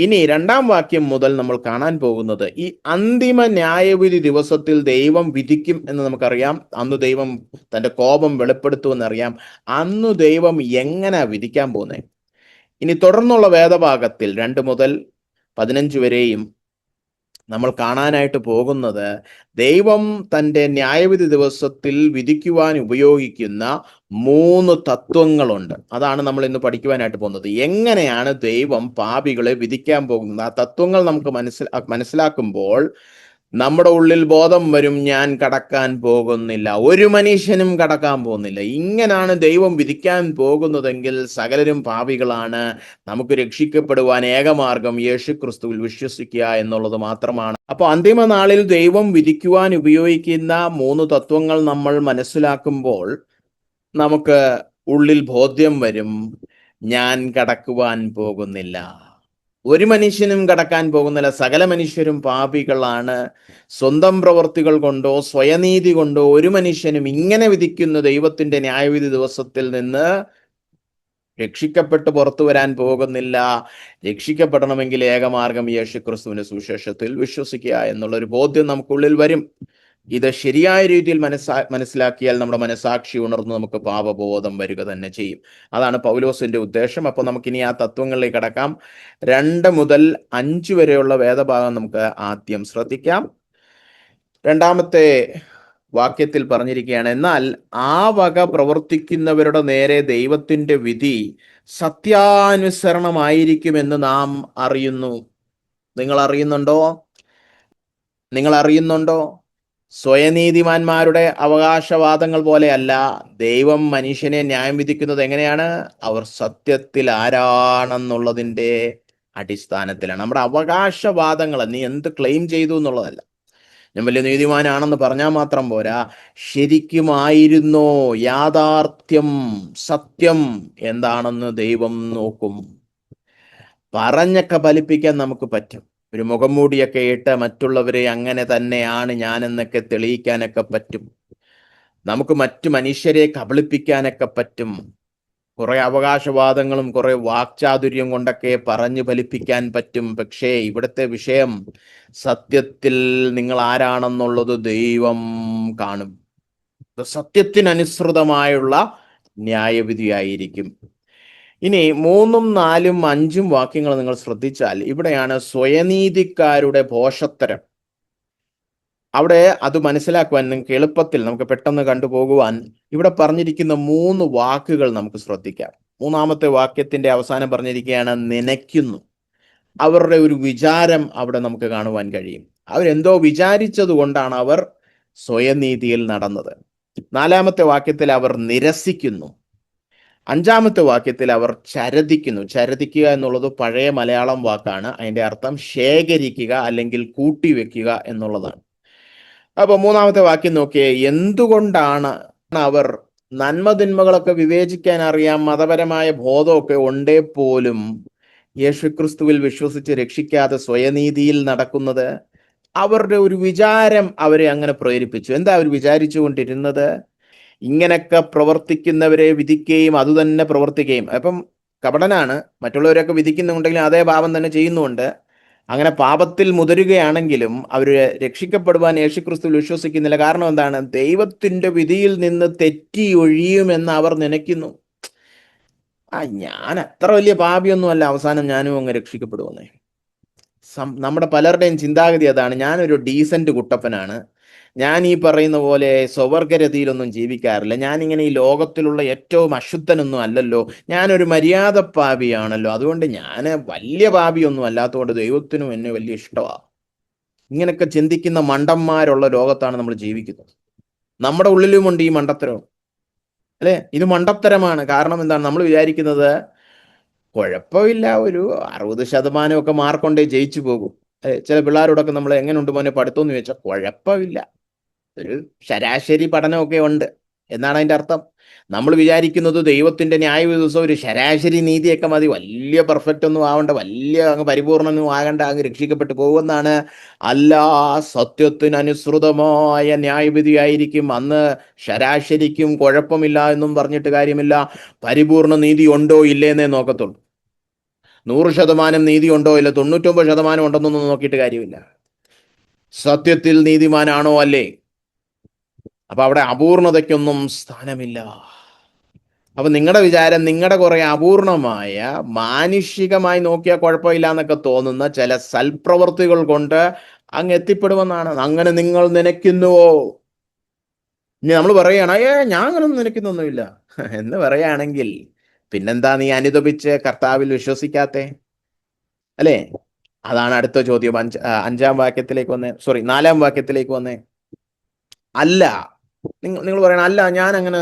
Speaker 1: ഇനി 2-ാം വാക്യം മുതൽ നമ്മൾ കാണാൻ പോകുന്നത്, ഈ അന്തിമ ന്യായവിധി ദിവസത്തിൽ ദൈവം വിധിക്കും എന്ന് നമുക്കറിയാം. അന്ന് ദൈവം തന്റെ കോപം വെളിപ്പെടുത്തുമെന്നറിയാം. അന്ന് ദൈവം എങ്ങനെ വിധിക്കാൻ പോകുന്നത്? ഇനി തുടർന്നുള്ള വേദഭാഗത്തിൽ 2 മുതൽ 15 വരെയും നമ്മൾ കാണാനായിട്ട് പോകുന്നത്, ദൈവം തൻ്റെ ന്യായവിധി ദിവസത്തിൽ വിധിക്കുവാൻ ഉപയോഗിക്കുന്ന 3 തത്വങ്ങളുണ്ട്. അതാണ് നമ്മൾ ഇന്ന് പഠിക്കുവാനായിട്ട് പോകുന്നത്. എങ്ങനെയാണ് ദൈവം പാപികളെ വിധിക്കാൻ പോകുന്നത്? ആ തത്വങ്ങൾ നമുക്ക് മനസ്സിലാക്കുമ്പോൾ നമ്മുടെ ഉള്ളിൽ ബോധം വരും, ഞാൻ കടക്കാൻ പോകുന്നില്ല, ഒരു മനുഷ്യനും കടക്കാൻ പോകുന്നില്ല. ഇങ്ങനാണ് ദൈവം വിധിക്കാൻ പോകുന്നതെങ്കിൽ സകലരും പാപികളാണ്. നമുക്ക് രക്ഷിക്കപ്പെടുവാൻ ഏകമാർഗം യേശുക്രിസ്തുവിൽ വിശ്വസിക്കുക എന്നുള്ളത് മാത്രമാണ്. അപ്പോൾ അന്തിമ നാളിൽ ദൈവം വിധിക്കുവാൻ ഉപയോഗിക്കുന്ന 3 തത്വങ്ങൾ നമ്മൾ മനസ്സിലാക്കുമ്പോൾ നമുക്ക് ഉള്ളിൽ ബോധ്യം വരും, ഞാൻ കടക്കുവാൻ പോകുന്നില്ല, ഒരു മനുഷ്യനും കടക്കാൻ പോകുന്നില്ല, സകല മനുഷ്യരും പാപികളാണ്. സ്വന്തം പ്രവർത്തികൾ കൊണ്ടോ സ്വയനീതി കൊണ്ടോ ഒരു മനുഷ്യനും ഇങ്ങനെ വിധിക്കുന്ന ദൈവത്തിന്റെ ന്യായവിധി ദിവസത്തിൽ നിന്ന് രക്ഷിക്കപ്പെട്ട് പുറത്തു വരാൻ പോകുന്നില്ല. രക്ഷിക്കപ്പെടണമെങ്കിൽ ഏകമാർഗം യേശുക്രിസ്തുവിന്റെ സുവിശേഷത്തിൽ വിശ്വസിക്കുക എന്നുള്ളൊരു ബോധ്യം നമുക്കുള്ളിൽ വരും. ഇത് ശരിയായ രീതിയിൽ മനസ്സിലാക്കിയാൽ നമ്മുടെ മനസാക്ഷി ഉണർന്ന് നമുക്ക് പാപബോധം വരിക തന്നെ ചെയ്യും. അതാണ് പൗലോസിന്റെ ഉദ്ദേശം. അപ്പോൾ നമുക്കിനി ആ തത്വങ്ങളിലേക്ക് കടക്കാം. 2 മുതൽ 5 വരെയുള്ള വേദഭാഗം നമുക്ക് ആദ്യം ശ്രദ്ധിക്കാം. 2-ത്തെ വാക്യത്തിൽ പറഞ്ഞിരിക്കുകയാണ്, എന്നാൽ ആ വക പ്രവർത്തിക്കുന്നവരുടെ നേരെ ദൈവത്തിന്റെ വിധി സത്യാനുസരണമായിരിക്കുമെന്ന് നാം അറിയുന്നു. നിങ്ങൾ അറിയുന്നുണ്ടോ? സ്വയനീതിമാന്മാരുടെ അവകാശവാദങ്ങൾ പോലെയല്ല ദൈവം മനുഷ്യനെ ന്യായം വിധിക്കുന്നത്. എങ്ങനെയാണ്? അവർ സത്യത്തിൽ ആരാണെന്നുള്ളതിൻ്റെ അടിസ്ഥാനത്തിലാണ്. നമ്മുടെ അവകാശവാദങ്ങൾ, നീ എന്ത് ക്ലെയിം ചെയ്തു എന്നുള്ളതല്ല. ഞാൻ വലിയ നീതിമാനാണെന്ന് പറഞ്ഞാൽ മാത്രം പോരാ, ശരിക്കുമായിരുന്നോ, യാഥാർത്ഥ്യം, സത്യം എന്താണെന്ന് ദൈവം നോക്കും. പറഞ്ഞൊക്കെ ഫലിപ്പിക്കാൻ നമുക്ക് പറ്റും. ഒരു മുഖംമൂടിയൊക്കെ ഇട്ട് മറ്റുള്ളവരെ അങ്ങനെ തന്നെയാണ് ഞാനെന്നൊക്കെ തെളിയിക്കാനൊക്കെ പറ്റും. നമുക്ക് മറ്റു മനുഷ്യരെ കബളിപ്പിക്കാനൊക്കെ പറ്റും. കുറെ അവകാശവാദങ്ങളും കുറെ വാക്ചാതുര്യം കൊണ്ടൊക്കെ പറഞ്ഞു ഫലിപ്പിക്കാൻ പറ്റും. പക്ഷേ ഇവിടുത്തെ വിഷയം സത്യത്തിൽ നിങ്ങൾ ആരാണെന്നുള്ളത് ദൈവം കാണും. സത്യത്തിനനുസൃതമായുള്ള ന്യായവിധിയായിരിക്കും. ഇനി 3, 4, 5 വാക്യങ്ങൾ നിങ്ങൾ ശ്രദ്ധിച്ചാൽ ഇവിടെയാണ് സ്വയനീതിക്കാരുടെ ഭോഷത്തരം. അവിടെ അത് മനസ്സിലാക്കുവാൻ നിങ്ങൾക്ക് എളുപ്പത്തിൽ നമുക്ക് പെട്ടെന്ന് കണ്ടുപോകുവാൻ ഇവിടെ പറഞ്ഞിരിക്കുന്ന 3 വാക്കുകൾ നമുക്ക് ശ്രദ്ധിക്കാം. 3-ാമത്തെ വാക്യത്തിന്റെ അവസാനം പറഞ്ഞിരിക്കുകയാണ് നനയ്ക്കുന്നു. അവരുടെ ഒരു വിചാരം അവിടെ നമുക്ക് കാണുവാൻ കഴിയും. അവരെന്തോ വിചാരിച്ചത് കൊണ്ടാണ് അവർ സ്വയനീതിയിൽ നടന്നത്. 4-ാമത്തെ വാക്യത്തിൽ അവർ നിരസിക്കുന്നു. 5-ാമത്തെ വാക്യത്തിൽ അവർ ചരദിക്കുന്നു. ചരദിക്കുക എന്നുള്ളത് പഴയ മലയാളം വാക്കാണ്. അതിന്റെ അർത്ഥം ശേഖരിക്കുക അല്ലെങ്കിൽ കൂട്ടിവെക്കുക എന്നുള്ളതാണ്. അപ്പൊ 3-ാമത്തെ വാക്യം നോക്കിയേ, എന്തുകൊണ്ടാണ് അവർ നന്മതിന്മകളൊക്കെ വിവേചിക്കാൻ അറിയാം, മതപരമായ ബോധമൊക്കെ ഉണ്ടേ പോലും യേശുക്രിസ്തുവിൽ വിശ്വസിച്ച് രക്ഷിക്കാതെ സ്വയനീതിയിൽ നടക്കുന്നത്? അവരുടെ ഒരു വിചാരം അവരെ അങ്ങനെ പ്രേരിപ്പിച്ചു. എന്താ അവർ വിചാരിച്ചു കൊണ്ടിരുന്നത്? ഇങ്ങനൊക്കെ പ്രവർത്തിക്കുന്നവരെ വിധിക്കുകയും അതുതന്നെ പ്രവർത്തിക്കുകയും. അപ്പം കപടനാണ്, മറ്റുള്ളവരൊക്കെ വിധിക്കുന്നുണ്ടെങ്കിലും അതേ പാപം തന്നെ ചെയ്യുന്നുണ്ട്. അങ്ങനെ പാപത്തിൽ മുതിരുകയാണെങ്കിലും അവർ രക്ഷിക്കപ്പെടുവാൻ യേശുക്രിസ്തുവിൽ വിശ്വസിക്കുന്നില്ല. കാരണം എന്താണ്? ദൈവത്തിന്റെ വിധിയിൽ നിന്ന് തെറ്റി ഒഴിയുമെന്ന് അവർ നനയ്ക്കുന്നു. ഞാൻ അത്ര വലിയ പാപിയൊന്നും അല്ല, അവസാനം ഞാനും അങ്ങ് രക്ഷിക്കപ്പെടുവന്നേ. നമ്മുടെ പലരുടെയും ചിന്താഗതി അതാണ്. ഞാനൊരു ഡീസന്റ് കുട്ടപ്പനാണ്, ഞാൻ ഈ പറയുന്ന പോലെ സ്വവർഗരതിയിലൊന്നും ജീവിക്കാറില്ല, ഞാനിങ്ങനെ ഈ ലോകത്തിലുള്ള ഏറ്റവും അശുദ്ധനൊന്നും അല്ലല്ലോ, ഞാനൊരു മര്യാദ പാപിയാണല്ലോ, അതുകൊണ്ട് ഞാൻ വലിയ പാപിയൊന്നും അല്ലാത്തതുകൊണ്ട് ദൈവത്തിനും എന്നെ വലിയ ഇഷ്ടമാണ്. ഇങ്ങനെയൊക്കെ ചിന്തിക്കുന്ന മണ്ടന്മാരുള്ള ലോകത്താണ് നമ്മൾ ജീവിക്കുന്നത്. നമ്മുടെ ഉള്ളിലുമുണ്ട് ഈ മണ്ടത്തരം, അല്ലേ? ഇത് മണ്ടത്തരമാണ്. കാരണം എന്താണ്? നമ്മൾ വിചാരിക്കുന്നത് കുഴപ്പമില്ല, ഒരു 60% മാർക്കൊണ്ടേ ജയിച്ചു പോകും. ചില പിള്ളേരോടൊക്കെ നമ്മൾ എങ്ങനെയുണ്ട് മോനെ പഠിത്തം എന്ന് ചോദിച്ചാൽ കുഴപ്പമില്ല, ഒരു ശരാശരി പഠനമൊക്കെ ഉണ്ട് എന്നാണ് അതിൻ്റെ അർത്ഥം. നമ്മൾ വിചാരിക്കുന്നത് ദൈവത്തിന്റെ ന്യായവിധി ദിവസം ഒരു ശരാശരി നീതിയൊക്കെ മതി, വലിയ പെർഫെക്റ്റ് ഒന്നും ആവണ്ട, വലിയ അങ്ങ് പരിപൂർണൊന്നും ആകണ്ട, അങ്ങ് രക്ഷിക്കപ്പെട്ടു പോകുമെന്നാണ്. അല്ല, സത്യത്തിനനുസൃതമായ ന്യായവിധിയായിരിക്കും. അന്ന് ശരാശരിക്കും കുഴപ്പമില്ല എന്നും പറഞ്ഞിട്ട് കാര്യമില്ല. പരിപൂർണ നീതി ഉണ്ടോ ഇല്ലേന്നേ നോക്കത്തുള്ളൂ. 100% നീതി ഉണ്ടോ ഇല്ല, 99% ഉണ്ടെന്നൊന്നും നോക്കിയിട്ട് കാര്യമില്ല. സത്യത്തിൽ നീതിമാനാണോ അല്ലേ? അപ്പൊ അവിടെ അപൂർണതയ്ക്കൊന്നും സ്ഥാനമില്ല. അപ്പൊ നിങ്ങളുടെ വിചാരം നിങ്ങളുടെ കുറെ അപൂർണമായ, മാനുഷികമായി നോക്കിയാൽ കുഴപ്പമില്ല എന്നൊക്കെ തോന്നുന്ന ചില സൽപ്രവർത്തികൾ കൊണ്ട് അങ്ങ് എത്തിപ്പെടുമെന്നാണ്. അങ്ങനെ നിങ്ങൾ നനയ്ക്കുന്നുവോ? ഇനി നമ്മൾ പറയുകയാണ് ഞാൻ അങ്ങനൊന്നും നനയ്ക്കുന്നൊന്നുമില്ല എന്ന് പറയുകയാണെങ്കിൽ പിന്നെന്താ നീ അനുദപിച്ച് കർത്താവിൽ വിശ്വസിക്കാത്തെ, അല്ലേ? അതാണ് അടുത്ത ചോദ്യം. 5-ാം വാക്യത്തിലേക്ക് വന്നേ, 4-ാം വാക്യത്തിലേക്ക് വന്നേ. അല്ല, നിങ്ങൾ പറയണം, അല്ല ഞാൻ അങ്ങനെ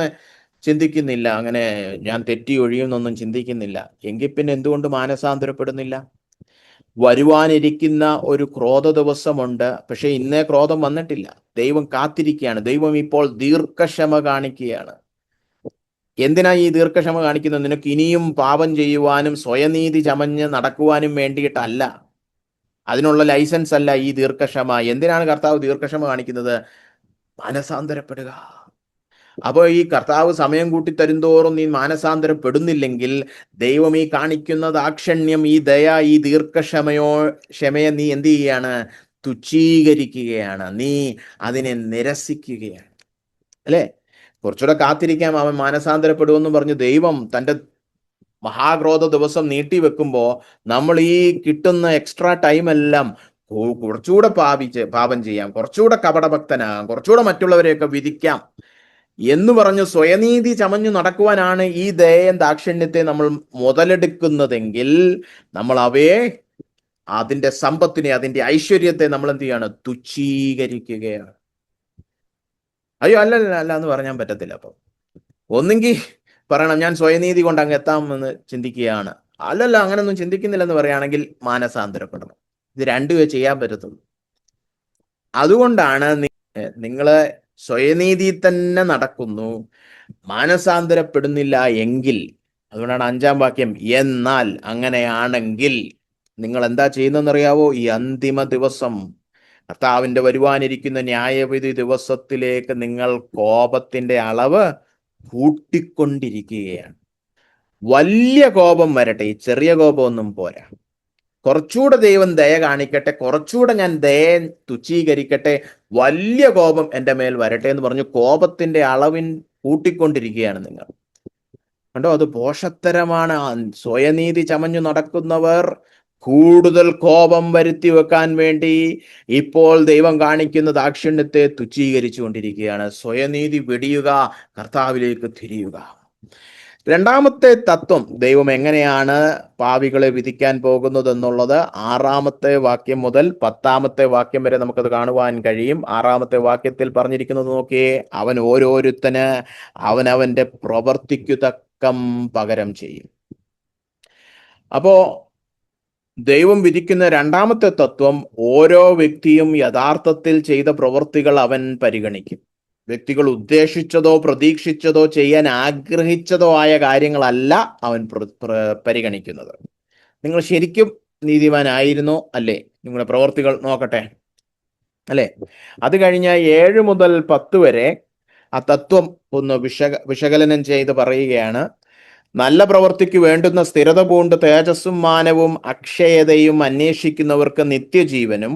Speaker 1: ചിന്തിക്കുന്നില്ല, അങ്ങനെ ഞാൻ തെറ്റി ഒഴിയുന്നൊന്നും ചിന്തിക്കുന്നില്ല. എങ്കിൽ പിന്നെ എന്തുകൊണ്ട് മാനസാന്തരപ്പെടുന്നില്ല? വരുവാനിരിക്കുന്ന ഒരു ക്രോധ ദിവസമുണ്ട്, പക്ഷെ ഇന്നേ ക്രോധം വന്നിട്ടില്ല. ദൈവം കാത്തിരിക്കുകയാണ്. ദൈവം ഇപ്പോൾ ദീർഘക്ഷമ കാണിക്കുകയാണ്. എന്തിനാ ഈ ദീർഘക്ഷമ കാണിക്കുന്നത്? നിനക്ക് ഇനിയും പാപം ചെയ്യുവാനും സ്വയനീതി ചമഞ്ഞ് നടക്കുവാനും വേണ്ടിയിട്ടല്ല. അതിനുള്ള ലൈസൻസ് അല്ല ഈ ദീർഘക്ഷമ. എന്തിനാണ് കർത്താവ് ദീർഘക്ഷമ കാണിക്കുന്നത്? മാനസാന്തരപ്പെടുക. അപ്പോൾ ഈ കർത്താവ് സമയം കൂട്ടി തരുന്തോറും നീ മാനസാന്തരപ്പെടുന്നില്ലെങ്കിൽ ദൈവം ഈ കാണിക്കുന്ന ദാക്ഷിണ്യം, ഈ ദയ, ഈ ക്ഷമയെ നീ എന്ത് ചെയ്യാണ്? തുച്ഛീകരിക്കുകയാണ്, നീ അതിനെ നിരസിക്കുകയാണ്. അല്ലേ? കുറച്ചുകൂടെ കാത്തിരിക്കാം, അവൻ മാനസാന്തരപ്പെടുമെന്ന് പറഞ്ഞ് ദൈവം തൻ്റെ മഹാക്രോധ ദിവസം നീട്ടിവെക്കുമ്പോ നമ്മൾ ഈ കിട്ടുന്ന എക്സ്ട്രാ ടൈം എല്ലാം കുറച്ചുകൂടെ പാപം ചെയ്യാം, കുറച്ചുകൂടെ കപടഭക്തനാകാം, കുറച്ചുകൂടെ മറ്റുള്ളവരെയൊക്കെ വിധിക്കാം എന്ന് പറഞ്ഞ് സ്വയനീതി ചമഞ്ഞു നടക്കുവാനാണ് ഈ ദയയും ദാക്ഷിണ്യത്തെ നമ്മൾ മുതലെടുക്കുന്നതെങ്കിൽ, നമ്മൾ അവയെ, അതിന്റെ സമ്പത്തിനെ, അതിന്റെ ഐശ്വര്യത്തെ നമ്മൾ എന്ത് ചെയ്യാണ്? തുച്ഛീകരിക്കുകയാണ്. അയ്യോ അല്ലല്ല അല്ല എന്ന് പറയാൻ പറ്റത്തില്ല. അപ്പം ഒന്നെങ്കിൽ പറയണം ഞാൻ സ്വയനീതി കൊണ്ട് അങ്ങ് എത്താമെന്ന് ചിന്തിക്കുകയാണ്, അല്ലല്ല അങ്ങനൊന്നും ചിന്തിക്കുന്നില്ലെന്ന് പറയുകയാണെങ്കിൽ മാനസാന്തരപ്പെടണം. ഇത് രണ്ടുമേ ചെയ്യാൻ പറ്റത്തുള്ളൂ. അതുകൊണ്ടാണ് നിങ്ങള് സ്വയനീതി തന്നെ നടക്കുന്നു, മാനസാന്തരപ്പെടുന്നില്ല എങ്കിൽ, അതുകൊണ്ടാണ് 5-ാം വാക്യം, എന്നാൽ അങ്ങനെയാണെങ്കിൽ നിങ്ങൾ എന്താ ചെയ്യുന്നതെന്നറിയാവോ? ഈ അന്തിമ ദിവസം, കർത്താവിന്റെ വരുവാനിരിക്കുന്ന ന്യായവിധി ദിവസത്തിലേക്ക് നിങ്ങൾ കോപത്തിന്റെ അളവ് കൂട്ടിക്കൊണ്ടിരിക്കുകയാണ്. വലിയ കോപം വരട്ടെ, ഈ ചെറിയ കോപമൊന്നും പോരാ. കുറച്ചുകൂടെ ദൈവം ദയ കാണിക്കട്ടെ, കുറച്ചുകൂടെ ഞാൻ ദയ തുച്ഛീകരിക്കട്ടെ, വലിയ കോപം എൻ്റെ മേൽ വരട്ടെ എന്ന് പറഞ്ഞു കോപത്തിന്റെ അളവിൻ കൂട്ടിക്കൊണ്ടിരിക്കുകയാണ് നിങ്ങൾ. കണ്ടോ? അത് പോഷത്തരമാണ്. സ്വയനീതി ചമഞ്ഞു നടക്കുന്നവർ കൂടുതൽ കോപം വരുത്തി വെക്കാൻ വേണ്ടി ഇപ്പോൾ ദൈവം കാണിക്കുന്ന ദാക്ഷിണ്യത്തെ തുച്ഛീകരിച്ചു കൊണ്ടിരിക്കുകയാണ്. സ്വയനീതി വെടിയുക, കർത്താവിലേക്ക് തിരിയുക. രണ്ടാമത്തെ തത്വം, ദൈവം എങ്ങനെയാണ് പാപികളെ വിധിക്കാൻ പോകുന്നത് എന്നുള്ളത് 6-ാമത്തെ വാക്യം മുതൽ 10-ാമത്തെ വാക്യം വരെ നമുക്കത് കാണുവാൻ കഴിയും. 6-ാമത്തെ വാക്യത്തിൽ പറഞ്ഞിരിക്കുന്നത് നോക്കിയേ, അവൻ ഓരോരുത്തന് അവനവന്റെ പ്രവർത്തിക്കു തക്കം പകരം ചെയ്യും. അപ്പോ ദൈവം വിധിക്കുന്ന രണ്ടാമത്തെ തത്വം, ഓരോ വ്യക്തിയും യഥാർത്ഥത്തിൽ ചെയ്ത പ്രവൃത്തികൾ അവൻ പരിഗണിക്കും. വ്യക്തികൾ ഉദ്ദേശിച്ചതോ പ്രതീക്ഷിച്ചതോ ചെയ്യാൻ ആഗ്രഹിച്ചതോ ആയ കാര്യങ്ങളല്ല അവൻ പരിഗണിക്കുന്നത്. നിങ്ങൾ ശരിക്കും നീതിമാനായിരുന്നോ അല്ലേ? നിങ്ങളുടെ പ്രവൃത്തികൾ നോക്കട്ടെ, അല്ലേ? അത് കഴിഞ്ഞ 7 മുതൽ 10 വരെ ആ തത്വം ഒന്ന് വിശകലനം ചെയ്ത് പറയുകയാണ്. നല്ല പ്രവൃത്തിക്ക് വേണ്ടുന്ന സ്ഥിരത പൂണ്ട് തേജസ്സും മാനവും അക്ഷയതയും അന്വേഷിക്കുന്നവർക്ക് നിത്യജീവനും,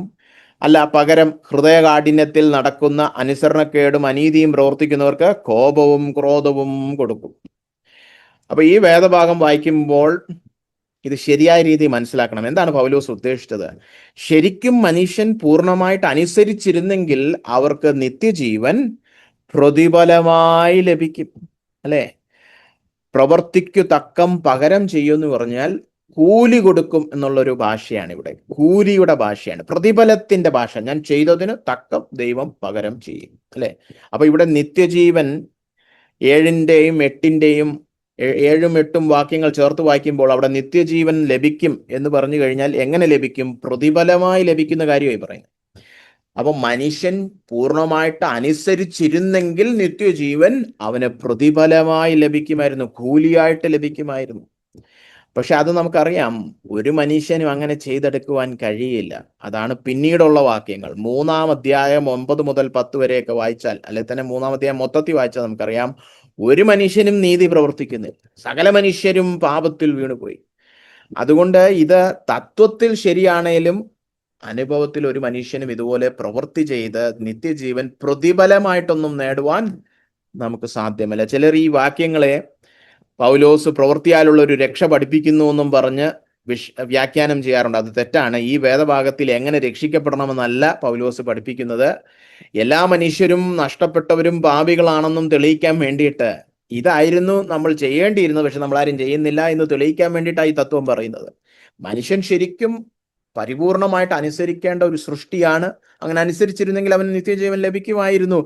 Speaker 1: അല്ല പകരം ഹൃദയകാഠിന്യത്തിൽ നടക്കുന്ന അനുസരണക്കേടും അനീതിയും പ്രവർത്തിക്കുന്നവർക്ക് കോപവും ക്രോധവും കൊടുക്കും. അപ്പൊ ഈ വേദഭാഗം വായിക്കുമ്പോൾ ഇത് ശരിയായ രീതിയിൽ മനസ്സിലാക്കണം. എന്താണ് പൗലോസ് ഉദ്ദേശിച്ചത്? ശരിക്കും മനുഷ്യൻ പൂർണ്ണമായിട്ട് അനുസരിച്ചിരുന്നെങ്കിൽ അവർക്ക് നിത്യജീവൻ പ്രതിഫലമായി ലഭിക്കും, അല്ലെ? പ്രവർത്തിക്കു തക്കം പകരം ചെയ്യുമെന്ന് പറഞ്ഞാൽ കൂലി കൊടുക്കും എന്നുള്ളൊരു ഭാഷയാണ് ഇവിടെ. കൂലിയുടെ ഭാഷയാണ്, പ്രതിഫലത്തിന്റെ ഭാഷ. ഞാൻ ചെയ്തതിന് തക്കം ദൈവം പകരം ചെയ്യും, അല്ലെ? അപ്പൊ ഇവിടെ നിത്യജീവൻ 7-ന്റെയും 8-ന്റെയും 7ഉം 8ഉം വാക്യങ്ങൾ ചേർത്ത് വായിക്കുമ്പോൾ അവിടെ നിത്യജീവൻ ലഭിക്കും എന്ന് പറഞ്ഞു കഴിഞ്ഞാൽ എങ്ങനെ ലഭിക്കും? പ്രതിഫലമായി ലഭിക്കുന്ന കാര്യമായി പറയുന്നത്. അപ്പൊ മനുഷ്യൻ പൂർണ്ണമായിട്ട് അനുസരിച്ചിരുന്നെങ്കിൽ നിത്യജീവൻ അവന് പ്രതിഫലമായി ലഭിക്കുമായിരുന്നു, കൂലിയായിട്ട് ലഭിക്കുമായിരുന്നു. പക്ഷെ അത് നമുക്കറിയാം, ഒരു മനുഷ്യനും അങ്ങനെ ചെയ്തെടുക്കുവാൻ കഴിയില്ല. അതാണ് പിന്നീടുള്ള വാക്യങ്ങൾ. 3-ാം അധ്യായം 9 മുതൽ 10 വരെയൊക്കെ വായിച്ചാൽ, അല്ലെ തന്നെ 3-ാം അധ്യായം മൊത്തത്തിൽ വായിച്ചാൽ നമുക്കറിയാം, ഒരു മനുഷ്യനും നീതി പ്രവർത്തിക്കുന്നില്ല, സകല മനുഷ്യരും പാപത്തിൽ വീണുപോയി. അതുകൊണ്ട് ഇത് തത്വത്തിൽ ശരിയാണേലും അനുഭവത്തിൽ ഒരു മനുഷ്യനും ഇതുപോലെ പ്രവൃത്തി ചെയ്ത് നിത്യജീവൻ പ്രതിഫലമായിട്ടൊന്നും നേടുവാൻ നമുക്ക് സാധ്യമല്ല. ചിലർ ഈ വാക്യങ്ങളെ പൗലോസ് പ്രവൃത്തിയാലുള്ള ഒരു രക്ഷ പഠിപ്പിക്കുന്നു എന്നും പറഞ്ഞ് വ്യാഖ്യാനം ചെയ്യാറുണ്ട്. അത് തെറ്റാണ്. ഈ വേദഭാഗത്തിൽ എങ്ങനെ രക്ഷിക്കപ്പെടണമെന്നല്ല പൗലോസ് പഠിപ്പിക്കുന്നത്. എല്ലാ മനുഷ്യരും നഷ്ടപ്പെട്ടവരും പാപികളാണെന്നും തെളിയിക്കാൻ വേണ്ടിയിട്ട്, ഇതായിരുന്നു നമ്മൾ ചെയ്യേണ്ടിയിരുന്നത് പക്ഷെ നമ്മളാരും ചെയ്യുന്നില്ല എന്ന് തെളിയിക്കാൻ വേണ്ടിയിട്ടാണ് ഈ തത്വം പറയുന്നത്. മനുഷ്യൻ ശരിക്കും പരിപൂർണമായിട്ട് അനുസരിക്കേണ്ട ഒരു സൃഷ്ടിയാണ്. അങ്ങനെ അനുസരിച്ചിരുന്നെങ്കിൽ അവന് നിത്യജീവൻ ലഭിക്കുമായിരുന്നു.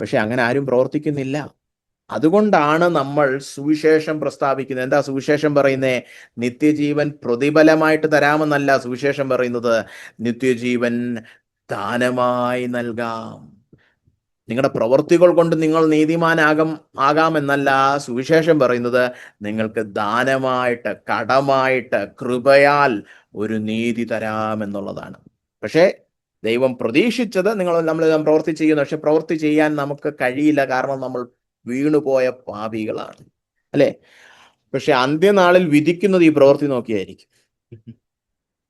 Speaker 1: പക്ഷെ അങ്ങനെ ആരും പ്രവർത്തിക്കുന്നില്ല. അതുകൊണ്ടാണ് നമ്മൾ സുവിശേഷം പ്രസ്താവിക്കുന്നത്. എന്താ സുവിശേഷം പറയുന്നത്? നിത്യജീവൻ പ്രതിഫലമായിട്ട് തരാമെന്നല്ല സുവിശേഷം പറയുന്നത്, നിത്യജീവൻ ദാനമായി നൽകാം. നിങ്ങളുടെ പ്രവൃത്തികൾ കൊണ്ട് നിങ്ങൾ ആകാമെന്നല്ല സുവിശേഷം പറയുന്നത്, നിങ്ങൾക്ക് ദാനമായിട്ട്, കടമായിട്ട്, കൃപയാൽ ഒരു നീതി തരാമെന്നുള്ളതാണ്. പക്ഷേ ദൈവം പ്രതീക്ഷിച്ചത് നമ്മൾ പ്രവൃത്തി ചെയ്യുന്നു, പക്ഷെ പ്രവൃത്തി ചെയ്യാൻ നമുക്ക് കഴിയില്ല, കാരണം നമ്മൾ വീണുപോയ പാപികളാണ്, അല്ലെ? പക്ഷെ അന്ത്യനാളിൽ വിധിക്കുന്നത് ഈ പ്രവൃത്തി നോക്കിയായിരിക്കും.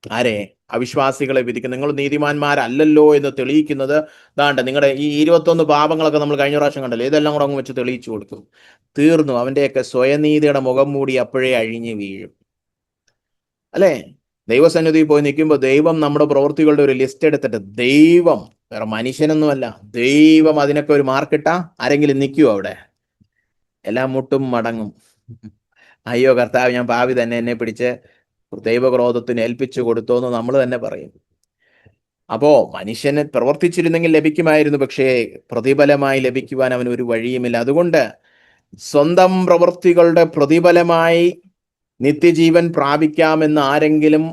Speaker 1: ആരെ? അവിശ്വാസികളെ വിധിക്കും. നിങ്ങൾ നീതിമാന്മാരല്ലല്ലോ എന്ന് തെളിയിക്കുന്നത് ദാണ്ട് നിങ്ങളുടെ ഈ 21 പാപങ്ങളൊക്കെ നമ്മൾ കഴിഞ്ഞ പ്രാവശ്യം കണ്ടല്ലോ, ഇതെല്ലാം കൂടെ അങ്ങ് വെച്ച് തെളിയിച്ചു കൊടുക്കും. തീർന്നു. അവന്റെയൊക്കെ സ്വയനീതിയുടെ മുഖം മൂടി അപ്പോഴേ അഴിഞ്ഞു വീഴും. അല്ലേ? ദൈവസന്നിധി പോയി നിൽക്കുമ്പോൾ ദൈവം നമ്മുടെ പ്രവൃത്തികളുടെ ഒരു ലിസ്റ്റ് എടുത്തിട്ട്, ദൈവം, വേറെ മനുഷ്യനൊന്നുമല്ല, ദൈവം അതിനൊക്കെ ഒരു മാർക്കിട്ടാ ആരെങ്കിലും നിൽക്കുവോ അവിടെ? എല്ലാം മുട്ടും മടങ്ങും. അയ്യോ കർത്താവ്, ഞാൻ പാവി തന്നെ, എന്നെ പിടിച്ച് ദൈവക്രോധത്തിന് ഏൽപ്പിച്ചു കൊടുത്തു എന്ന് നമ്മൾ തന്നെ പറയും. അപ്പോ മനുഷ്യന് പ്രവർത്തിച്ചിരുന്നെങ്കിൽ ലഭിക്കുമായിരുന്നു, പക്ഷേ പ്രതിഫലമായി ലഭിക്കുവാൻ അവന് ഒരു വഴിയുമില്ല. അതുകൊണ്ട് സ്വന്തം പ്രവൃത്തികളുടെ പ്രതിഫലമായി നിത്യജീവൻ പ്രാപിക്കാമെന്ന് ആരെങ്കിലും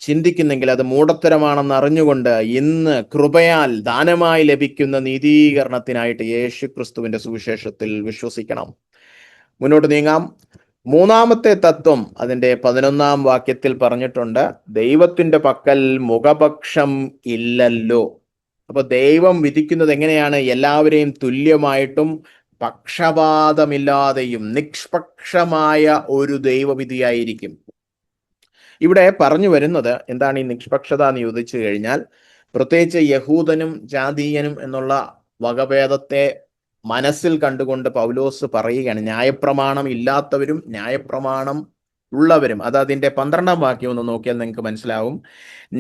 Speaker 1: ചിന്തിക്കുന്നെങ്കിൽ അത് മൂഢത്തരമാണെന്ന് അറിഞ്ഞുകൊണ്ട് ഇന്ന് കൃപയാൽ ദാനമായി ലഭിക്കുന്ന നീതീകരണത്തിനായിട്ട് യേശു ക്രിസ്തുവിന്റെ സുവിശേഷത്തിൽ വിശ്വസിക്കണം. മുന്നോട്ട് നീങ്ങാം. മൂന്നാമത്തെ തത്വം അതിന്റെ 11-ാം വാക്യത്തിൽ പറഞ്ഞിട്ടുണ്ട്, ദൈവത്തിന്റെ പക്കൽ മുഖപക്ഷം ഇല്ലല്ലോ. അപ്പൊ ദൈവം വിധിക്കുന്നത് എങ്ങനെയാണ്? എല്ലാവരെയും തുല്യമായിട്ടും പക്ഷപാതമില്ലാതെയും നിഷ്പക്ഷമായ ഒരു ദൈവവിധിയായിരിക്കും. ഇവിടെ പറഞ്ഞു വരുന്നത് എന്താണ് ഈ നിഷ്പക്ഷത എന്ന് ചോദിച്ചു കഴിഞ്ഞാൽ, പ്രത്യേകിച്ച് യഹൂദനും ജാതീയനും എന്നുള്ള വകഭേദത്തെ മനസ്സിൽ കണ്ടുകൊണ്ട് പൗലോസ് പറയുകയാണ്, ന്യായപ്രമാണം ഇല്ലാത്തവരും ന്യായപ്രമാണം ഉള്ളവരും. അത് അതിന്റെ 12-ാം വാക്യം ഒന്ന് നോക്കിയാൽ നിങ്ങൾക്ക് മനസ്സിലാവും.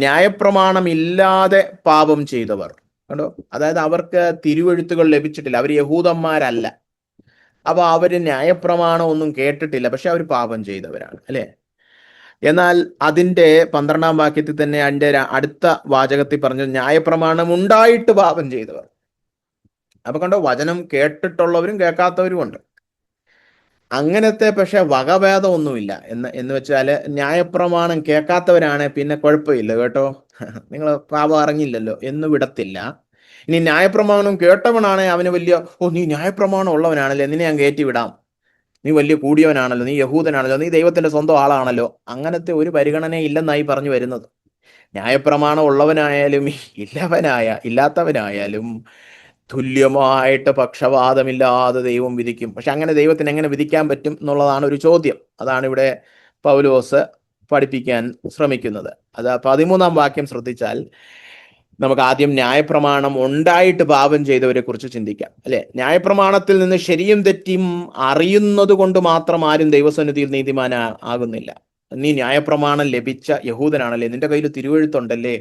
Speaker 1: ന്യായപ്രമാണം ഇല്ലാതെ പാപം ചെയ്തവർ, കണ്ടോ? അതായത് അവർക്ക് തിരുവെഴുത്തുകൾ ലഭിച്ചിട്ടില്ല, അവർ യഹൂദന്മാരല്ല. അപ്പൊ അവര് ന്യായപ്രമാണം ഒന്നും കേട്ടിട്ടില്ല, പക്ഷെ അവർ പാപം ചെയ്തവരാണ്, അല്ലെ? എന്നാൽ അതിന്റെ 12-ാം വാക്യത്തിൽ തന്നെ അതിന്റെ അടുത്ത വാചകത്തിൽ പറഞ്ഞു, ന്യായപ്രമാണം ഉണ്ടായിട്ട് പാപം ചെയ്തവർ. അപ്പൊ കണ്ടോ, വചനം കേട്ടിട്ടുള്ളവരും കേൾക്കാത്തവരും ഉണ്ട്. അങ്ങനത്തെ പക്ഷെ വകഭേദമൊന്നുമില്ല. എന്ന് വെച്ചാല് ന്യായപ്രമാണം കേൾക്കാത്തവരാണ് പിന്നെ കുഴപ്പമില്ല കേട്ടോ, നിങ്ങൾ പാപം അറിഞ്ഞില്ലല്ലോ എന്ന് വിടത്തില്ല. ഇനി ന്യായപ്രമാണം കേട്ടവനാണ് അവന് വലിയ, നീ ന്യായപ്രമാണം ഉള്ളവനാണല്ലേ, നിന്നെ ഞാൻ കയറ്റി വിടാം, നീ വലിയ കൂടിയവനാണല്ലോ, നീ യഹൂദനാണല്ലോ, നീ ദൈവത്തിന്റെ സ്വന്തം ആളാണല്ലോ, അങ്ങനത്തെ ഒരു പരിഗണന ഇല്ലെന്നായി പറഞ്ഞു വരുന്നത്. ന്യായപ്രമാണം ഉള്ളവനായാലും ഇല്ലാത്തവനായാലും തുല്യമായിട്ട് പക്ഷപാതമില്ലാതെ ദൈവം വിധിക്കും. പക്ഷെ അങ്ങനെ ദൈവത്തിന് എങ്ങനെ വിധിക്കാൻ പറ്റും എന്നുള്ളതാണ് ഒരു ചോദ്യം. അതാണ് ഇവിടെ പൗലോസ് പഠിപ്പിക്കാൻ ശ്രമിക്കുന്നത്. അത് 13-ാം വാക്യം ശ്രദ്ധിച്ചാൽ നമുക്ക് ആദ്യം ന്യായപ്രമാണം ഉണ്ടായിട്ട് പാപം ചെയ്തവരെ കുറിച്ച് ചിന്തിക്കാം, അല്ലെ? ന്യായപ്രമാണത്തിൽ നിന്ന് ശരിയും തെറ്റും അറിയുന്നത് കൊണ്ട് മാത്രം ആരും ദൈവസന്നിധിയിൽ നീതിമാനാകുന്നില്ല. നീ ന്യായപ്രമാണം ലഭിച്ച യഹൂദനാണല്ലേ, നിന്റെ കയ്യിൽ തിരുവെഴുത്തുണ്ടല്ലേ,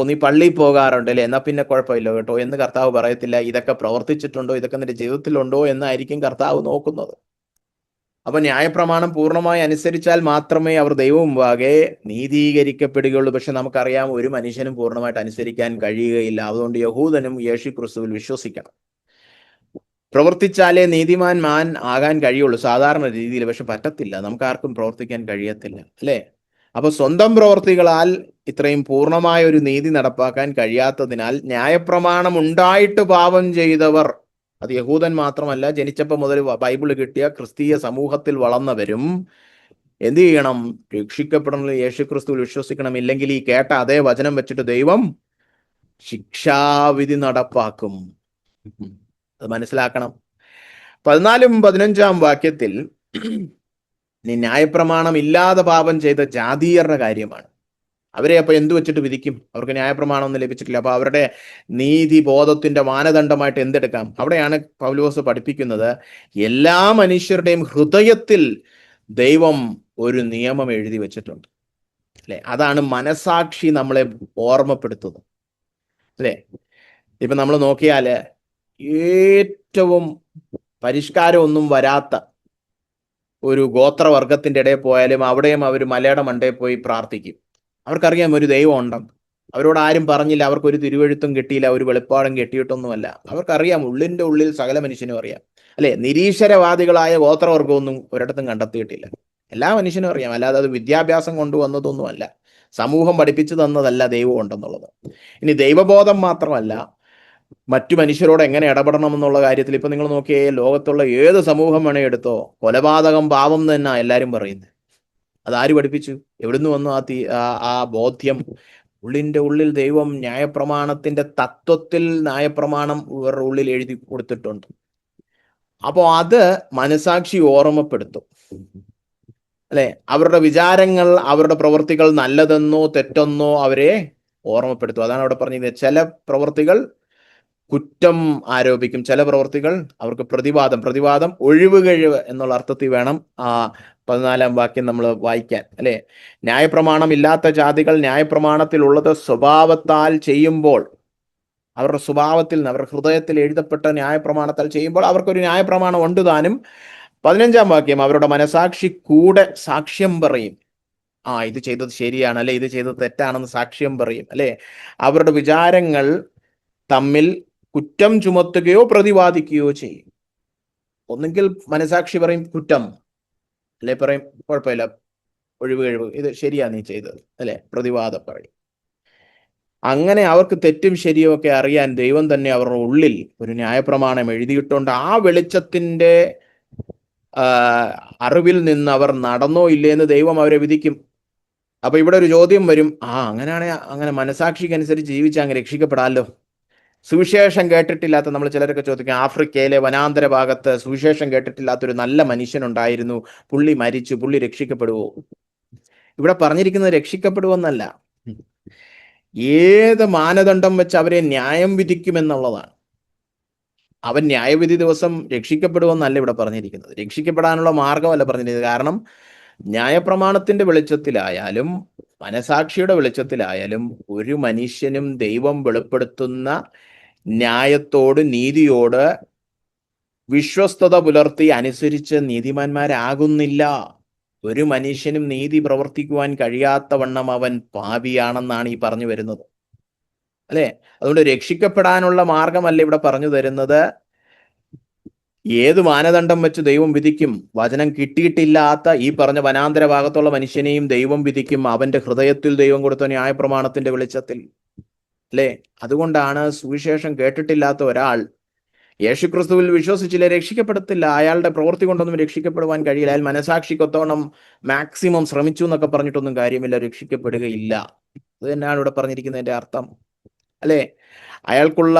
Speaker 1: നീ പള്ളിയിൽ പോകാറുണ്ടല്ലേ, എന്നാ പിന്നെ കുഴപ്പമില്ല കേട്ടോ എന്ന് കർത്താവ് പറയത്തില്ല. ഇതൊക്കെ പ്രവർത്തിച്ചിട്ടുണ്ടോ, ഇതൊക്കെ നിന്റെ ജീവിതത്തിലുണ്ടോ എന്നായിരിക്കും കർത്താവ് നോക്കുന്നത്. അപ്പൊ ന്യായപ്രമാണം പൂർണ്ണമായി അനുസരിച്ചാൽ മാത്രമേ അവർ ദൈവം മുമ്പാകെ നീതീകരിക്കപ്പെടുകയുള്ളൂ. പക്ഷെ നമുക്കറിയാം, ഒരു മനുഷ്യനും പൂർണ്ണമായിട്ട് അനുസരിക്കാൻ കഴിയുകയില്ല. അതുകൊണ്ട് യഹൂദനും യേശു ക്രിസ്തുവിൽ വിശ്വസിക്കണം. പ്രവർത്തിച്ചാലേ നീതിമാൻ ആകാൻ കഴിയുള്ളൂ സാധാരണ രീതിയിൽ. പക്ഷെ പറ്റത്തില്ല, നമുക്കാർക്കും പ്രവർത്തിക്കാൻ കഴിയത്തില്ല, അല്ലേ? അപ്പൊ സ്വന്തം പ്രവർത്തികളാൽ ഇത്രയും പൂർണ്ണമായ ഒരു നീതി നടപ്പാക്കാൻ കഴിയാത്തതിനാൽ ന്യായപ്രമാണം ഉണ്ടായിട്ട് പാപം ചെയ്തവർ, അത് യഹൂദൻ മാത്രമല്ല, ജനിച്ചപ്പോൾ മുതൽ ബൈബിള് കിട്ടിയ ക്രിസ്തീയ സമൂഹത്തിൽ വളർന്നവരും എന്ത് ചെയ്യണം? രക്ഷിക്കപ്പെടണം, യേശുക്രിസ്തുവിൽ വിശ്വസിക്കണം. ഇല്ലെങ്കിൽ ഈ കേട്ട അതേ വചനം വെച്ചിട്ട് ദൈവം ശിക്ഷാവിധി നടപ്പാക്കും. അത് മനസ്സിലാക്കണം. 14-ാം 15-ാം വാക്യത്തിൽ നീ ന്യായപ്രമാണം ഇല്ലാതെ പാപം ചെയ്ത ജാതീയരുടെ കാര്യമാണ്. അവരെ അപ്പൊ എന്തു വെച്ചിട്ട് വിധിക്കും? അവർക്ക് ന്യായപ്രമാണം ഒന്നും ലഭിച്ചിട്ടില്ല. അപ്പൊ അവരുടെ നീതി ബോധത്തിന്റെ മാനദണ്ഡമായിട്ട് എന്തെടുക്കാം? അവിടെയാണ് പൗലോസ് പഠിപ്പിക്കുന്നത്, എല്ലാ മനുഷ്യരുടെയും ഹൃദയത്തിൽ ദൈവം ഒരു നിയമം എഴുതി വെച്ചിട്ടുണ്ട്, അല്ലെ? അതാണ് മനസാക്ഷി നമ്മളെ ഓർമ്മപ്പെടുത്തുന്നത്, അല്ലെ? ഇപ്പൊ നമ്മൾ നോക്കിയാല് ഏറ്റവും പരിഷ്കാരം ഒന്നും വരാത്ത ഒരു ഗോത്രവർഗത്തിന്റെ ഇടയിൽ പോയാലും അവിടെയും അവർ മലയുടെ മണ്ടയിൽ പോയി പ്രാർത്ഥിക്കും. അവർക്കറിയാം ഒരു ദൈവം ഉണ്ടെന്ന്. അവരോട് ആരും പറഞ്ഞില്ല, അവർക്കൊരു തിരുവെഴുത്തും കിട്ടിയില്ല, ഒരു വെളിപ്പാടും കിട്ടിയിട്ടൊന്നുമല്ല. അവർക്കറിയാം, ഉള്ളിന്റെ ഉള്ളിൽ സകല മനുഷ്യനും അറിയാം, അല്ലെ? നിരീശ്വരവാദികളായ ഗോത്രവർഗമൊന്നും ഒരിടത്തും കണ്ടെത്തിയിട്ടില്ല. എല്ലാ മനുഷ്യനും അറിയാം. അല്ലാതെ അത് വിദ്യാഭ്യാസം കൊണ്ടുവന്നതൊന്നുമല്ല, സമൂഹം പഠിപ്പിച്ചു തന്നതല്ല ദൈവം ഉണ്ടെന്നുള്ളത്. ഇനി ദൈവബോധം മാത്രമല്ല, മറ്റു മനുഷ്യരോട് എങ്ങനെ ഇടപെടണം എന്നുള്ള കാര്യത്തിൽ ഇപ്പൊ നിങ്ങൾ നോക്കിയേ, ലോകത്തുള്ള ഏത് സമൂഹം വേണേ എടുത്തോ, കൊലപാതകം പാപം തന്നെ എല്ലാരും പറയുന്നത്. അതാര് പഠിപ്പിച്ചു? എവിടുന്ന് വന്നു ആ ബോധ്യം? ഉള്ളിന്റെ ഉള്ളിൽ ദൈവം ന്യായപ്രമാണത്തിന്റെ തത്വത്തിൽ ന്യായപ്രമാണം ഇവരുടെ ഉള്ളിൽ എഴുതി കൊടുത്തിട്ടുണ്ട്. അപ്പോ അത് മനസാക്ഷി ഓർമ്മപ്പെടുത്തും. അല്ലെ? അവരുടെ വിചാരങ്ങൾ, അവരുടെ പ്രവൃത്തികൾ നല്ലതെന്നോ തെറ്റെന്നോ അവരെ ഓർമ്മപ്പെടുത്തും. അതാണ് അവിടെ പറഞ്ഞത്. ചില പ്രവൃത്തികൾ കുറ്റം ആരോപിക്കും, ചില പ്രവൃത്തികൾ അവർക്ക് പ്രതിവാദം ഒഴിവുകഴിവ് എന്നുള്ള അർത്ഥത്തിൽ വേണം ആ 14 വാക്യം നമ്മൾ വായിക്കാൻ, അല്ലെ? ന്യായപ്രമാണം ഇല്ലാത്ത ജാതികൾ ന്യായപ്രമാണത്തിലുള്ളത് സ്വഭാവത്താൽ ചെയ്യുമ്പോൾ, അവരുടെ സ്വഭാവത്തിൽ നിന്ന്, അവരുടെ ഹൃദയത്തിൽ എഴുതപ്പെട്ട ന്യായപ്രമാണത്താൽ ചെയ്യുമ്പോൾ അവർക്കൊരു ന്യായപ്രമാണം ഉണ്ട് താനും. 15 വാക്യം, അവരുടെ മനസാക്ഷി കൂടെ സാക്ഷ്യം പറയും. ഇത് ചെയ്തത് ശരിയാണ്, അല്ലെ? ഇത് ചെയ്തത് തെറ്റാണെന്ന് സാക്ഷ്യം പറയും, അല്ലെ? അവരുടെ വിചാരങ്ങൾ തമ്മിൽ കുറ്റം ചുമത്തുകയോ പ്രതിവാദിക്കുകയോ ചെയ്യും. ഒന്നുകിൽ മനസാക്ഷി പറയും കുറ്റം, അല്ലെ പറയും കുഴപ്പമില്ല, ഒഴിവ്, ഇത് ശരിയാ നീ ചെയ്തത്, അല്ലെ? പ്രതിവാദം പറയും. അങ്ങനെ അവർക്ക് തെറ്റും ശരിയും ഒക്കെ അറിയാൻ ദൈവം തന്നെ അവരുടെ ഉള്ളിൽ ഒരു ന്യായപ്രമാണം എഴുതിയിട്ടുണ്ട്. ആ വെളിച്ചത്തിന്റെ അറിവിൽ നിന്ന് അവർ നടന്നോ ഇല്ലേന്ന് ദൈവം അവരെ വിധിക്കും. അപ്പൊ ഇവിടെ ഒരു ചോദ്യം വരും, അങ്ങനെയാണെങ്കിൽ അങ്ങനെ മനസാക്ഷിക്കനുസരിച്ച് ജീവിച്ചാൽ അങ്ങ് രക്ഷിക്കപ്പെടാമല്ലോ. സുവിശേഷം കേട്ടിട്ടില്ലാത്ത, നമ്മൾ ചിലരൊക്കെ ചോദിക്കും, ആഫ്രിക്കയിലെ വനാന്തര ഭാഗത്ത് സുവിശേഷം കേട്ടിട്ടില്ലാത്തൊരു നല്ല മനുഷ്യനുണ്ടായിരുന്നു, പുള്ളി മരിച്ചു, പുള്ളി രക്ഷിക്കപ്പെടുവോ? ഇവിടെ പറഞ്ഞിരിക്കുന്നത് രക്ഷിക്കപ്പെടുവെന്നല്ല, ഏത് മാനദണ്ഡം വെച്ച് അവരെ ന്യായം വിധിക്കുമെന്നുള്ളതാണ്. അവൻ ന്യായവിധി ദിവസം രക്ഷിക്കപ്പെടുമെന്നല്ല ഇവിടെ പറഞ്ഞിരിക്കുന്നത്. രക്ഷിക്കപ്പെടാനുള്ള മാർഗമല്ല പറഞ്ഞിരിക്കുന്നത്. കാരണം ന്യായപ്രമാണത്തിന്റെ വെളിച്ചത്തിലായാലും മനസാക്ഷിയുടെ വെളിച്ചത്തിലായാലും ഒരു മനുഷ്യനും ദൈവം വെളിപ്പെടുത്തുന്ന ന്യായത്തോട്, നീതിയോട് വിശ്വസ്തത പുലർത്തി അനുസരിച്ച് നീതിമാന്മാരാകുന്നില്ല. ഒരു മനുഷ്യനും നീതി പ്രവർത്തിക്കുവാൻ കഴിയാത്തവണ്ണം അവൻ പാപിയാണെന്നാണ് ഈ പറഞ്ഞു വരുന്നത്, അല്ലെ? അതുകൊണ്ട് രക്ഷിക്കപ്പെടാനുള്ള മാർഗമല്ല ഇവിടെ പറഞ്ഞു തരുന്നത്. ഏത് മാനദണ്ഡം വെച്ച് ദൈവം വിധിക്കും? വചനം കിട്ടിയിട്ടില്ലാത്ത ഈ പറഞ്ഞ വനാന്തര ഭാഗത്തുള്ള മനുഷ്യനെയും ദൈവം വിധിക്കും, അവന്റെ ഹൃദയത്തിൽ ദൈവം കൊടുത്ത ന്യായപ്രമാണത്തിന്റെ വെളിച്ചത്തിൽ, അല്ലെ? അതുകൊണ്ടാണ് സുവിശേഷം കേട്ടിട്ടില്ലാത്ത ഒരാൾ യേശുക്രിസ്തുവിൽ വിശ്വസിച്ചില്ല, രക്ഷിക്കപ്പെടത്തില്ല. അയാളുടെ പ്രവൃത്തി കൊണ്ടൊന്നും രക്ഷിക്കപ്പെടുവാൻ കഴിയില്ല. അയാൾ മനസാക്ഷിക്കൊത്തവണ്ണം മാക്സിമം ശ്രമിച്ചു എന്നൊക്കെ പറഞ്ഞിട്ടൊന്നും കാര്യമില്ല, രക്ഷിക്കപ്പെടുകയില്ല. അത് തന്നെയാണ് ഇവിടെ പറഞ്ഞിരിക്കുന്നതിന്റെ അർത്ഥം, അല്ലെ? അയാൾക്കുള്ള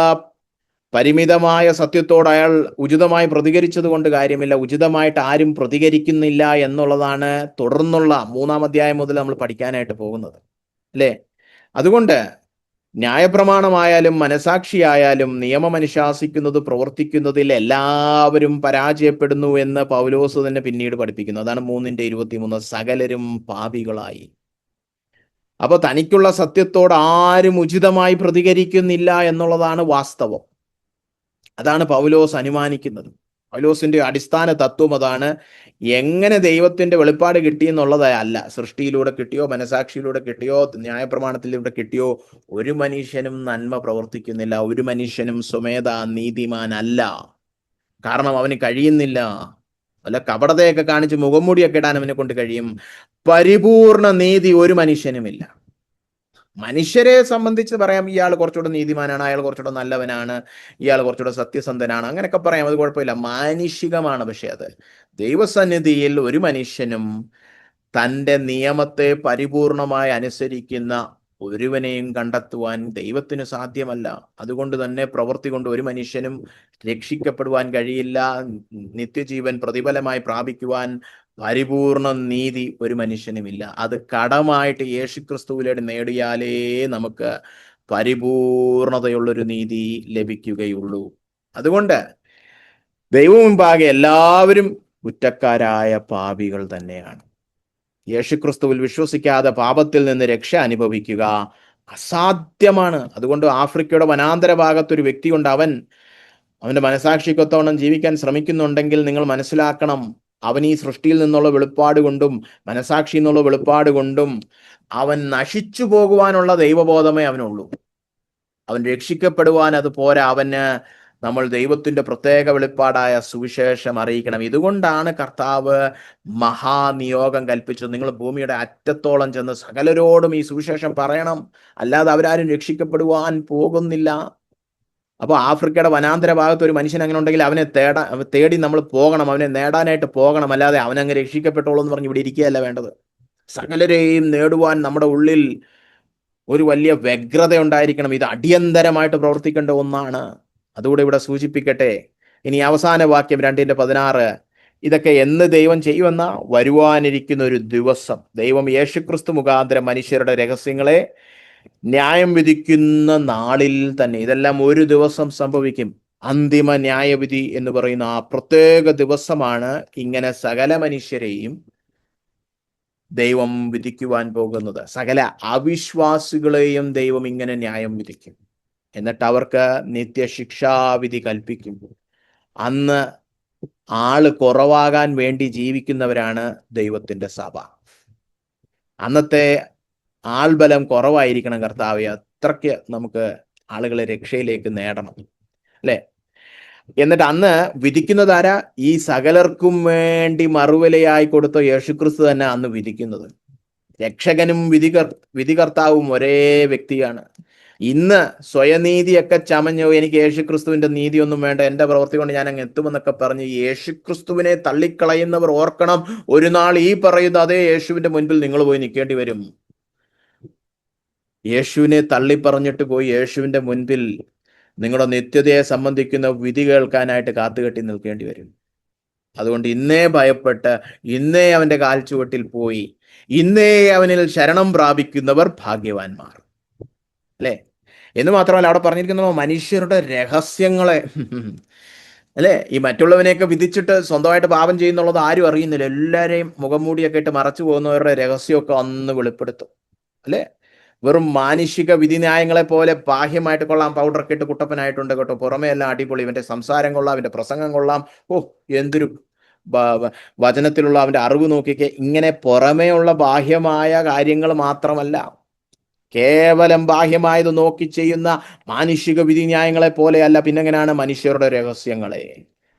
Speaker 1: പരിമിതമായ സത്യത്തോട് അയാൾ ഉചിതമായി പ്രതികരിച്ചത് കൊണ്ട് കാര്യമില്ല. ഉചിതമായിട്ട് ആരും പ്രതികരിക്കുന്നില്ല എന്നുള്ളതാണ് തുടർന്നുള്ള 3-ാം അധ്യായം മുതൽ നമ്മൾ പഠിക്കാനായിട്ട് പോകുന്നത്, അല്ലെ? അതുകൊണ്ട് ന്യായപ്രമാണമായാലും മനസാക്ഷിയായാലും നിയമം അനുശാസിക്കുന്നത് പ്രവർത്തിക്കുന്നതിൽ എല്ലാവരും പരാജയപ്പെടുന്നു എന്ന് പൗലോസ് തന്നെ പിന്നീട് പഠിപ്പിക്കുന്നു. അതാണ് 3:23, സകലരും പാപികളായി. അപ്പൊ തനിക്കുള്ള സത്യത്തോട് ആരും ഉചിതമായി പ്രതികരിക്കുന്നില്ല എന്നുള്ളതാണ് വാസ്തവം. അതാണ് പൗലോസ് അനുമാനിക്കുന്നത്. പൗലോസിന്റെ അടിസ്ഥാന തത്വം അതാണ്. എങ്ങനെ ദൈവത്തിന്റെ വെളിപ്പാട് കിട്ടിയെന്നുള്ളതല്ല, സൃഷ്ടിയിലൂടെ കിട്ടിയോ, മനസാക്ഷിയിലൂടെ കിട്ടിയോ, ന്യായപ്രമാണത്തിലൂടെ കിട്ടിയോ, ഒരു മനുഷ്യനും നന്മ പ്രവർത്തിക്കുന്നില്ല, ഒരു മനുഷ്യനും സ്വമേധ നീതിമാനല്ല. കാരണം അവന് കഴിയുന്നില്ല. വല്ല കപടതയൊക്കെ കാണിച്ച് മുഖംമൂടിയൊക്കെ ഇടാൻ അവനെ കൊണ്ട് കഴിയും. പരിപൂർണ നീതി ഒരു മനുഷ്യനുമില്ല. മനുഷ്യരെ സംബന്ധിച്ച് പറയാം, ഇയാൾ കുറച്ചുകൂടെ നീതിമാനാണ്, അയാൾ കുറച്ചുകൂടെ നല്ലവനാണ്, ഇയാൾ കുറച്ചുകൂടെ സത്യസന്ധനാണ്, അങ്ങനെയൊക്കെ പറയാം, അത് കുഴപ്പമില്ല, മാനുഷികമാണ്. പക്ഷെ അത് ദൈവസന്നിധിയിൽ ഒരു മനുഷ്യനും തൻ്റെ നിയമത്തെ പരിപൂർണമായി അനുസരിക്കുന്ന ഒരുവനെയും കണ്ടെത്തുവാൻ ദൈവത്തിന് സാധ്യമല്ല. അതുകൊണ്ട് തന്നെ പ്രവൃത്തി കൊണ്ട് ഒരു മനുഷ്യനും രക്ഷിക്കപ്പെടുവാൻ കഴിയില്ല. നിത്യജീവൻ പ്രതിഫലമായി പ്രാപിക്കുവാൻ പരിപൂർണ നീതി ഒരു മനുഷ്യനുമില്ല. അത് കടമായിട്ട് യേശുക്രിസ്തുവിലൂടെ നേടിയാലേ നമുക്ക് പരിപൂർണതയുള്ളൊരു നീതി ലഭിക്കുകയുള്ളൂ. അതുകൊണ്ട് ദൈവം മുമ്പാകെ എല്ലാവരും കുറ്റക്കാരായ പാപികൾ തന്നെയാണ്. യേശുക്രിസ്തുവിൽ വിശ്വസിക്കാതെ പാപത്തിൽ നിന്ന് രക്ഷ അനുഭവിക്കുക അസാധ്യമാണ്. അതുകൊണ്ട് ആഫ്രിക്കയുടെ വനാന്തര ഭാഗത്തൊരു വ്യക്തിയുണ്ട്, അവന്റെ മനസാക്ഷിക്കൊത്തവണ്ണം ജീവിക്കാൻ ശ്രമിക്കുന്നുണ്ടെങ്കിൽ നിങ്ങൾ മനസ്സിലാക്കണം, അവൻ ഈ സൃഷ്ടിയിൽ നിന്നുള്ള വെളിപ്പാട് കൊണ്ടും മനസാക്ഷി എന്നുള്ള വെളിപ്പാട് കൊണ്ടും അവൻ നശിച്ചു പോകുവാനുള്ള ദൈവബോധമേ അവനുള്ളൂ. അവൻ രക്ഷിക്കപ്പെടുവാൻ അത് പോരാ. അവന് നമ്മൾ ദൈവത്തിന്റെ പ്രത്യേക വെളിപ്പാടായ സുവിശേഷം അറിയിക്കണം. ഇതുകൊണ്ടാണ് കർത്താവ് മഹാനിയോഗം കൽപ്പിച്ചത്. നിങ്ങൾ ഭൂമിയുടെ അറ്റത്തോളം ചെന്ന് സകലരോടും ഈ സുവിശേഷം പറയണം, അല്ലാതെ അവരാരും രക്ഷിക്കപ്പെടുവാൻ പോകുന്നില്ല. അപ്പോൾ ആഫ്രിക്കയുടെ വനാന്തര ഭാഗത്ത് ഒരു മനുഷ്യൻ അങ്ങനെ ഉണ്ടെങ്കിൽ അവനെ തേടി നമ്മൾ പോകണം, അവനെ നേടാനായിട്ട് പോകണം, അല്ലാതെ അവനങ്ങ് രക്ഷിക്കപ്പെട്ടോളൂ എന്ന് പറഞ്ഞ് ഇവിടെ ഇരിക്കുകയല്ല വേണ്ടത്. സകലരെയും നേടുവാൻ നമ്മുടെ ഉള്ളിൽ ഒരു വലിയ വ്യഗ്രത ഉണ്ടായിരിക്കണം. ഇത് അടിയന്തരമായിട്ട് പ്രവർത്തിക്കേണ്ട ഒന്നാണ്. അതുകൂടെ ഇവിടെ സൂചിപ്പിക്കട്ടെ. ഇനി അവസാന വാക്യം 2:16, ഇതൊക്കെ എന്ന് ദൈവം ചെയ്യുമെന്ന വരുവാനിരിക്കുന്ന ഒരു ദിവസം ദൈവം യേശുക്രിസ്തു മുഖാന്തരം മനുഷ്യരുടെ രഹസ്യങ്ങളെ ന്യായം വിധിക്കുന്ന നാളിൽ തന്നെ ഇതെല്ലാം ഒരു ദിവസം സംഭവിക്കും. അന്തിമ ന്യായവിധി എന്ന് പറയുന്ന ആ പ്രത്യേക ദിവസമാണ് ഇങ്ങനെ സകല മനുഷ്യരെയും ദൈവം വിധിക്കുവാൻ പോകുന്നത്. സകല അവിശ്വാസികളെയും ദൈവം ഇങ്ങനെ ന്യായം വിധിക്കും. എന്നിട്ട് അവർക്ക് നിത്യശിക്ഷാവിധി കൽപ്പിക്കും. അന്ന് ആള് കുറവാകാൻ വേണ്ടി ജീവിക്കുന്നവരാണ് ദൈവത്തിന്റെ സഭ. അന്നത്തെ ആൾബലം കുറവായിരിക്കണം കർത്താവെ, അത്രയ്ക്ക് നമുക്ക് ആളുകളെ രക്ഷയിലേക്ക് നേടണം, അല്ലെ? എന്നിട്ട് അന്ന് വിധിക്കുന്നതാരാ? ഈ സകലർക്കും വേണ്ടി മറുവിലയായി കൊടുത്ത യേശുക്രിസ്തു തന്നെ അന്ന് വിധിക്കുന്നത്. രക്ഷകനും വിധികർത്താവും ഒരേ വ്യക്തിയാണ്. ഇന്ന് സ്വയനീതിയൊക്കെ ചമഞ്ഞു, എനിക്ക് യേശുക്രിസ്തുവിന്റെ നീതിയൊന്നും വേണ്ട, എന്റെ പ്രവൃത്തി കൊണ്ട് ഞാൻ അങ്ങ് എത്തുമെന്നൊക്കെ പറഞ്ഞ് യേശുക്രിസ്തുവിനെ തള്ളിക്കളയുന്നവർ ഓർക്കണം, ഒരു നാൾ ഈ പറയുന്ന അതേ യേശുവിന്റെ മുൻപിൽ നിങ്ങൾ പോയി നിൽക്കേണ്ടി വരും. യേശുവിനെ തള്ളിപ്പറഞ്ഞിട്ട് പോയി യേശുവിന്റെ മുൻപിൽ നിങ്ങളുടെ നിത്യതയെ സംബന്ധിക്കുന്ന വിധി കേൾക്കാനായിട്ട് കാത്തുകെട്ടി നിൽക്കേണ്ടി വരും. അതുകൊണ്ട് ഇന്നേ ഭയപ്പെട്ട് ഇന്നേ അവന്റെ കാൽച്ചുവട്ടിൽ പോയി ഇന്നേ അവനിൽ ശരണം പ്രാപിക്കുന്നവർ ഭാഗ്യവാന്മാർ, അല്ലെ? എന്ന് മാത്രമല്ല അവിടെ പറഞ്ഞിരിക്കുന്ന മനുഷ്യരുടെ രഹസ്യങ്ങളെ, അല്ലെ? ഈ മറ്റുള്ളവനെയൊക്കെ വിധിച്ചിട്ട് സ്വന്തമായിട്ട് പാപം ചെയ്യുന്നുള്ളത് ആരും അറിയുന്നില്ല. എല്ലാവരെയും മുഖംമൂടിയൊക്കെ ഇട്ട് മറച്ചു പോകുന്നവരുടെ രഹസ്യമൊക്കെ അന്ന് വെളിപ്പെടുത്തും, അല്ലെ? വെറും മാനുഷിക വിധിന്യായങ്ങളെ പോലെ ബാഹ്യമായിട്ട് കൊള്ളാം, പൗഡറൊക്കെ ഇട്ട് കുട്ടപ്പനായിട്ടുണ്ട് കേട്ടോ, പുറമേ എല്ലാം അടിപൊളി, ഇവന്റെ സംസാരം കൊള്ളാം, ഇവന്റെ പ്രസംഗം കൊള്ളാം, ഓ എന്തൊരു വചനത്തിലുള്ള അവന്റെ അറിവ് നോക്കിയൊക്കെ. ഇങ്ങനെ പുറമേ ഉള്ള ബാഹ്യമായ കാര്യങ്ങൾ മാത്രമല്ല, കേവലം ബാഹ്യമായത് നോക്കി ചെയ്യുന്ന മാനുഷിക വിധിന്യായങ്ങളെ പോലെയല്ല പിന്നെങ്ങനെയാണ് മനുഷ്യരുടെ രഹസ്യങ്ങളെ,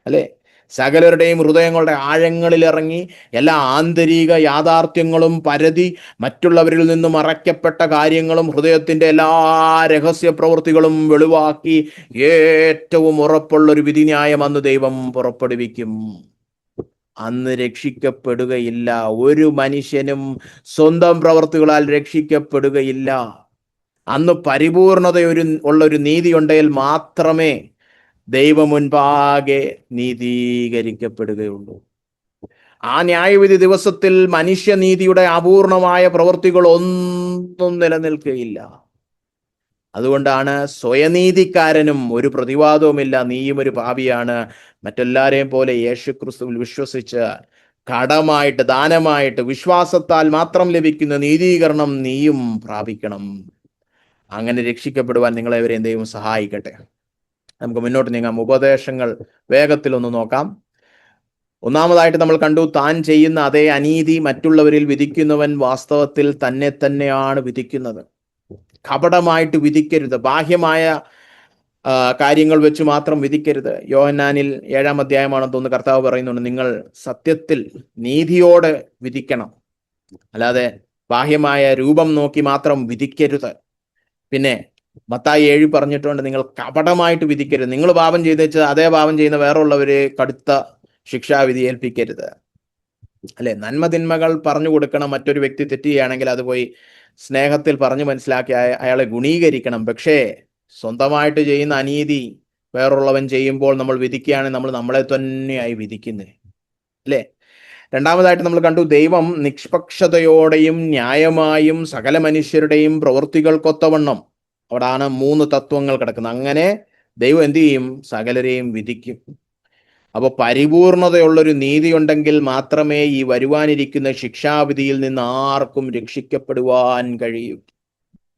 Speaker 1: അല്ലെ? സകലരുടെയും ഹൃദയങ്ങളുടെ ആഴങ്ങളിൽ ഇറങ്ങി എല്ലാ ആന്തരിക യാഥാർത്ഥ്യങ്ങളും പരതി മറ്റുള്ളവരിൽ നിന്ന് മറയ്ക്കപ്പെട്ട കാര്യങ്ങളും ഹൃദയത്തിന്റെ എല്ലാ രഹസ്യ പ്രവൃത്തികളും വെളിവാക്കി ഏറ്റവും ഉറപ്പുള്ളൊരു വിധിന്യായം അന്ന് ദൈവം പുറപ്പെടുവിക്കും. അന്ന് രക്ഷിക്കപ്പെടുകയില്ല, ഒരു മനുഷ്യനും സ്വന്തം പ്രവൃത്തികളാൽ രക്ഷിക്കപ്പെടുകയില്ല. അന്ന് ഉള്ളൊരു നീതി ഉണ്ടെങ്കിൽ മാത്രമേ ദൈവം മുൻപാകെ നീതീകരിക്കപ്പെടുകയുള്ളൂ. ആ ന്യായവിധി ദിവസത്തിൽ മനുഷ്യനീതിയുടെ അപൂർണമായ പ്രവൃത്തികൾ ഒന്നും നിലനിൽക്കുകയില്ല. അതുകൊണ്ടാണ് സ്വയനീതിക്കാരനും ഒരു പ്രതിവാദവുമില്ല, നീയും ഒരു പാപിയാണ്, മറ്റെല്ലാരെയും പോലെ യേശുക്രിസ്തുവിൽ വിശ്വസിച്ച് കടമായിട്ട് ദാനമായിട്ട് വിശ്വാസത്താൽ മാത്രം ലഭിക്കുന്ന നീതീകരണം നീയും പ്രാപിക്കണം. അങ്ങനെ രക്ഷിക്കപ്പെടുവാൻ നിങ്ങളെവരെയും ദൈവം സഹായിക്കട്ടെ. നമുക്ക് മുന്നോട്ട് നീങ്ങാം. ഉപദേശങ്ങൾ വേഗത്തിലൊന്ന് നോക്കാം. ഒന്നാമതായിട്ട് നമ്മൾ കണ്ടു, താൻ ചെയ്യുന്ന അതേ അനീതി മറ്റുള്ളവരിൽ വിധിക്കുന്നവൻ വാസ്തവത്തിൽ തന്നെ തന്നെയാണ് വിധിക്കുന്നത്. കപടമായിട്ട് വിധിക്കരുത്, ബാഹ്യമായ കാര്യങ്ങൾ വെച്ച് മാത്രം വിധിക്കരുത്. യോഹന്നാനിൽ 7-ാം അധ്യായമാണെന്ന് തോന്നുന്നു, കർത്താവ് പറയുന്നുണ്ട്, നിങ്ങൾ സത്യത്തിൽ നീതിയോടെ വിധിക്കണം, അല്ലാതെ ബാഹ്യമായ രൂപം നോക്കി മാത്രം വിധിക്കരുത്. പിന്നെ മത്തായി 7 പറഞ്ഞിട്ടുണ്ട്, നിങ്ങൾ കപടമായിട്ട് വിധിക്കരുത്. നിങ്ങൾ പാപം ചെയ്തേച്ച് അതേ പാപം ചെയ്യുന്ന വേറുള്ളവരെ കടുത്ത ശിക്ഷാവിധി ഏൽപ്പിക്കരുത്, അല്ലെ? നന്മതിന്മകൾ പറഞ്ഞു കൊടുക്കണം. മറ്റൊരു വ്യക്തി തെറ്റുകയാണെങ്കിൽ അത് പോയി സ്നേഹത്തിൽ പറഞ്ഞു മനസ്സിലാക്കി അയാളെ ഗുണീകരിക്കണം. പക്ഷേ സ്വന്തമായിട്ട് ചെയ്യുന്ന അനീതി വേറുള്ളവൻ ചെയ്യുമ്പോൾ നമ്മൾ വിധിക്കുകയാണെങ്കിൽ നമ്മൾ നമ്മളെ തന്നെയായി വിധിക്കുന്നത്, അല്ലേ? രണ്ടാമതായിട്ട് നമ്മൾ കണ്ടു, ദൈവം നിഷ്പക്ഷതയോടെയും ന്യായമായും സകല മനുഷ്യരുടെയും പ്രവൃത്തികൾക്കൊത്തവണ്ണം, അവിടാണ് 3 തത്വങ്ങൾ കിടക്കുന്നത്. അങ്ങനെ ദൈവം എന്ത് ചെയ്യും? സകലരെയും വിധിക്കും. അപ്പോൾ പരിപൂർണതയുള്ളൊരു നീതി ഉണ്ടെങ്കിൽ മാത്രമേ ഈ വരുവാനിരിക്കുന്ന ശിക്ഷാവിധിയിൽ നിന്ന് ആർക്കും രക്ഷിക്കപ്പെടുവാൻ കഴിയൂ,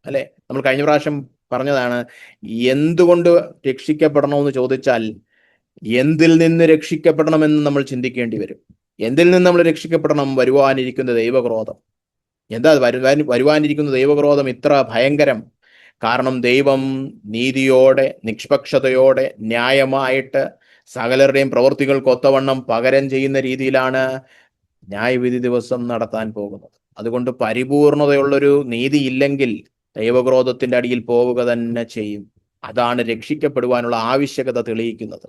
Speaker 1: അല്ലെ? നമ്മൾ കഴിഞ്ഞ പ്രാവശ്യം പറഞ്ഞതാണ്, എന്തുകൊണ്ട് രക്ഷിക്കപ്പെടണമെന്ന് ചോദിച്ചാൽ എന്തിൽ നിന്ന് രക്ഷിക്കപ്പെടണമെന്ന് നമ്മൾ ചിന്തിക്കേണ്ടി വരും. എന്തിൽ നിന്ന് നമ്മൾ രക്ഷിക്കപ്പെടണം? വരുവാനിരിക്കുന്ന ദൈവക്രോധം. എന്താ വരുവാനിരിക്കുന്ന ദൈവക്രോധം ഇത്ര ഭയങ്കരം? കാരണം ദൈവം നീതിയോടെ നിഷ്പക്ഷതയോടെ ന്യായമായിട്ട് സകലരുടെയും പ്രവൃത്തികൾക്കൊത്തവണ്ണം പകരം ചെയ്യുന്ന രീതിയിലാണ് ന്യായവിധി ദിവസം നടത്താൻ പോകുന്നത്. അതുകൊണ്ട് പരിപൂർണതയുള്ളൊരു നീതി ഇല്ലെങ്കിൽ ദൈവക്രോധത്തിന്റെ അടിയിൽ പോവുക തന്നെ ചെയ്യും. അതാണ് രക്ഷിക്കപ്പെടുവാനുള്ള ആവശ്യകത തെളിയിക്കുന്നത്,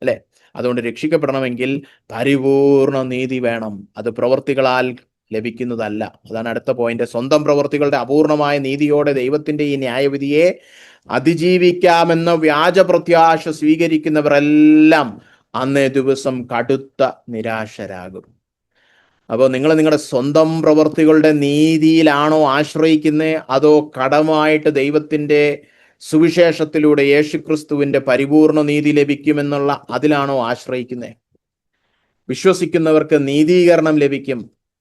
Speaker 1: അല്ലെ? അതുകൊണ്ട് രക്ഷിക്കപ്പെടണമെങ്കിൽ പരിപൂർണ നീതി വേണം. അത് പ്രവൃത്തികളാൽ ലഭിക്കുന്നതല്ല. അതാണ് അടുത്ത പോയിന്റ്. സ്വന്തം പ്രവൃത്തികളുടെ അപൂർണമായ നീതിയോടെ ദൈവത്തിന്റെ ഈ ന്യായവിധിയെ അതിജീവിക്കാമെന്ന വ്യാജ പ്രത്യാശ സ്വീകരിക്കുന്നവരെല്ലാം അന്നേ ദിവസം കടുത്ത നിരാശരാകും. അപ്പോൾ നിങ്ങൾ നിങ്ങളുടെ സ്വന്തം പ്രവൃത്തികളുടെ നീതിയിലാണോ ആശ്രയിക്കുന്നത്, അതോ കടമായിട്ട് ദൈവത്തിൻ്റെ സുവിശേഷത്തിലൂടെ യേശുക്രിസ്തുവിൻ്റെ പരിപൂർണ നീതി ലഭിക്കുമെന്നുള്ള അതിലാണോ ആശ്രയിക്കുന്നത്? വിശ്വസിക്കുന്നവർക്ക് നീതീകരണം ലഭിക്കും,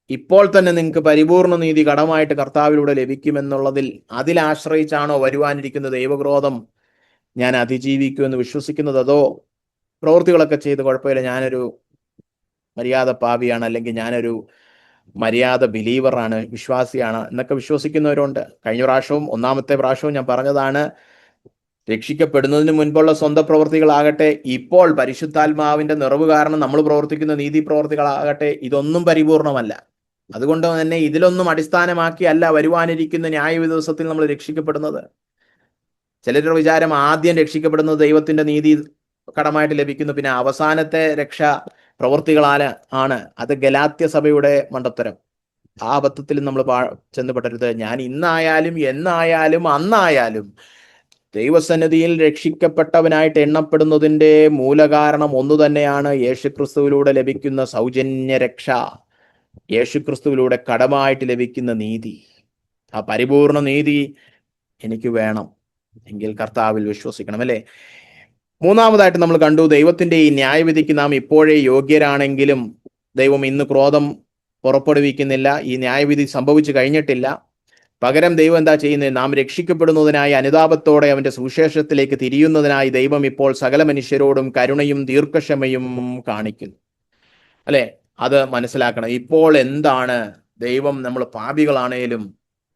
Speaker 1: ഇപ്പോൾ തന്നെ നിങ്ങൾക്ക് പരിപൂർണ നീതി കടമായിട്ട് കർത്താവിലൂടെ ലഭിക്കുമെന്നുള്ളതിൽ അതിലാശ്രയിച്ചാണോ വരുവാനിരിക്കുന്ന ദൈവക്രോധം ഞാൻ അതിജീവിക്കുമെന്ന് വിശ്വസിക്കുന്നത്? അതോ പ്രവൃത്തികളൊക്കെ ചെയ്ത് കുഴപ്പമില്ല, ഞാനൊരു മര്യാദ പാപിയാണ്, അല്ലെങ്കിൽ ഞാനൊരു മര്യാദ ബിലീവറാണ്, വിശ്വാസിയാണ് എന്നൊക്കെ വിശ്വസിക്കുന്നവരുണ്ട്. കഴിഞ്ഞ പ്രാവശ്യവും ഒന്നാമത്തെ പ്രാവശ്യവും ഞാൻ പറഞ്ഞതാണ്, രക്ഷിക്കപ്പെടുന്നതിന് മുൻപുള്ള സ്വന്തം പ്രവൃത്തികളാകട്ടെ, ഇപ്പോൾ പരിശുദ്ധാത്മാവിന്റെ നിറവ് കാരണം നമ്മൾ പ്രവർത്തിക്കുന്ന നീതി പ്രവർത്തികളാകട്ടെ, ഇതൊന്നും പരിപൂർണമല്ല. അതുകൊണ്ട് തന്നെ ഇതിലൊന്നും അടിസ്ഥാനമാക്കിയല്ല വരുവാനിരിക്കുന്ന ന്യായവിധി ദിവസത്തിൽ നമ്മൾ രക്ഷിക്കപ്പെടുന്നത്. ചിലരുടെ വിചാരം ആദ്യം രക്ഷിക്കപ്പെടുന്നത് ദൈവത്തിന്റെ നീതി കടമായിട്ട് ലഭിക്കുന്നു, പിന്നെ അവസാനത്തെ രക്ഷ പ്രവൃത്തികളാൽ ആണ്. അത് ഗലാത്യ സഭയുടെ മണ്ടത്തരം. ആ അബദ്ധത്തിൽ നമ്മൾ ചെന്നുപെടരുത്. ഞാൻ ഇന്നായാലും എന്നായാലും അന്നായാലും ദൈവസന്നിധിയിൽ രക്ഷിക്കപ്പെട്ടവനായിട്ട് എണ്ണപ്പെടുന്നതിൻ്റെ മൂലകാരണം ഒന്നു തന്നെയാണ്, യേശുക്രിസ്തുവിലൂടെ ലഭിക്കുന്ന സൗജന്യ രക്ഷ, യേശുക്രിസ്തുവിലൂടെ കടമായിട്ട് ലഭിക്കുന്ന നീതി. ആ പരിപൂർണ നീതി എനിക്ക് വേണം എങ്കിൽ കർത്താവിൽ വിശ്വസിക്കണം, അല്ലേ? മൂന്നാമതായിട്ട് നമ്മൾ കണ്ടു, ദൈവത്തിന്റെ ഈ ന്യായവിധിക്ക് നാം ഇപ്പോഴേ യോഗ്യരാണെങ്കിലും ദൈവം ഇന്ന് ക്രോധം പുറപ്പെടുവിക്കുന്നില്ല. ഈ ന്യായവിധി സംഭവിച്ചു കഴിഞ്ഞിട്ടില്ല. പകരം ദൈവം എന്താ ചെയ്യുന്നത്? നാം രക്ഷിക്കപ്പെടുന്നതിനായി അനുതാപത്തോടെ അവന്റെ സുവിശേഷത്തിലേക്ക് തിരിയുന്നതിനായി ദൈവം ഇപ്പോൾ സകല മനുഷ്യരോടും കരുണയും ദീർഘക്ഷമയും കാണിക്കുന്നു, അല്ലെ? അത് മനസ്സിലാക്കണം. ഇപ്പോൾ എന്താണ് ദൈവം നമ്മൾ പാപികളാണേലും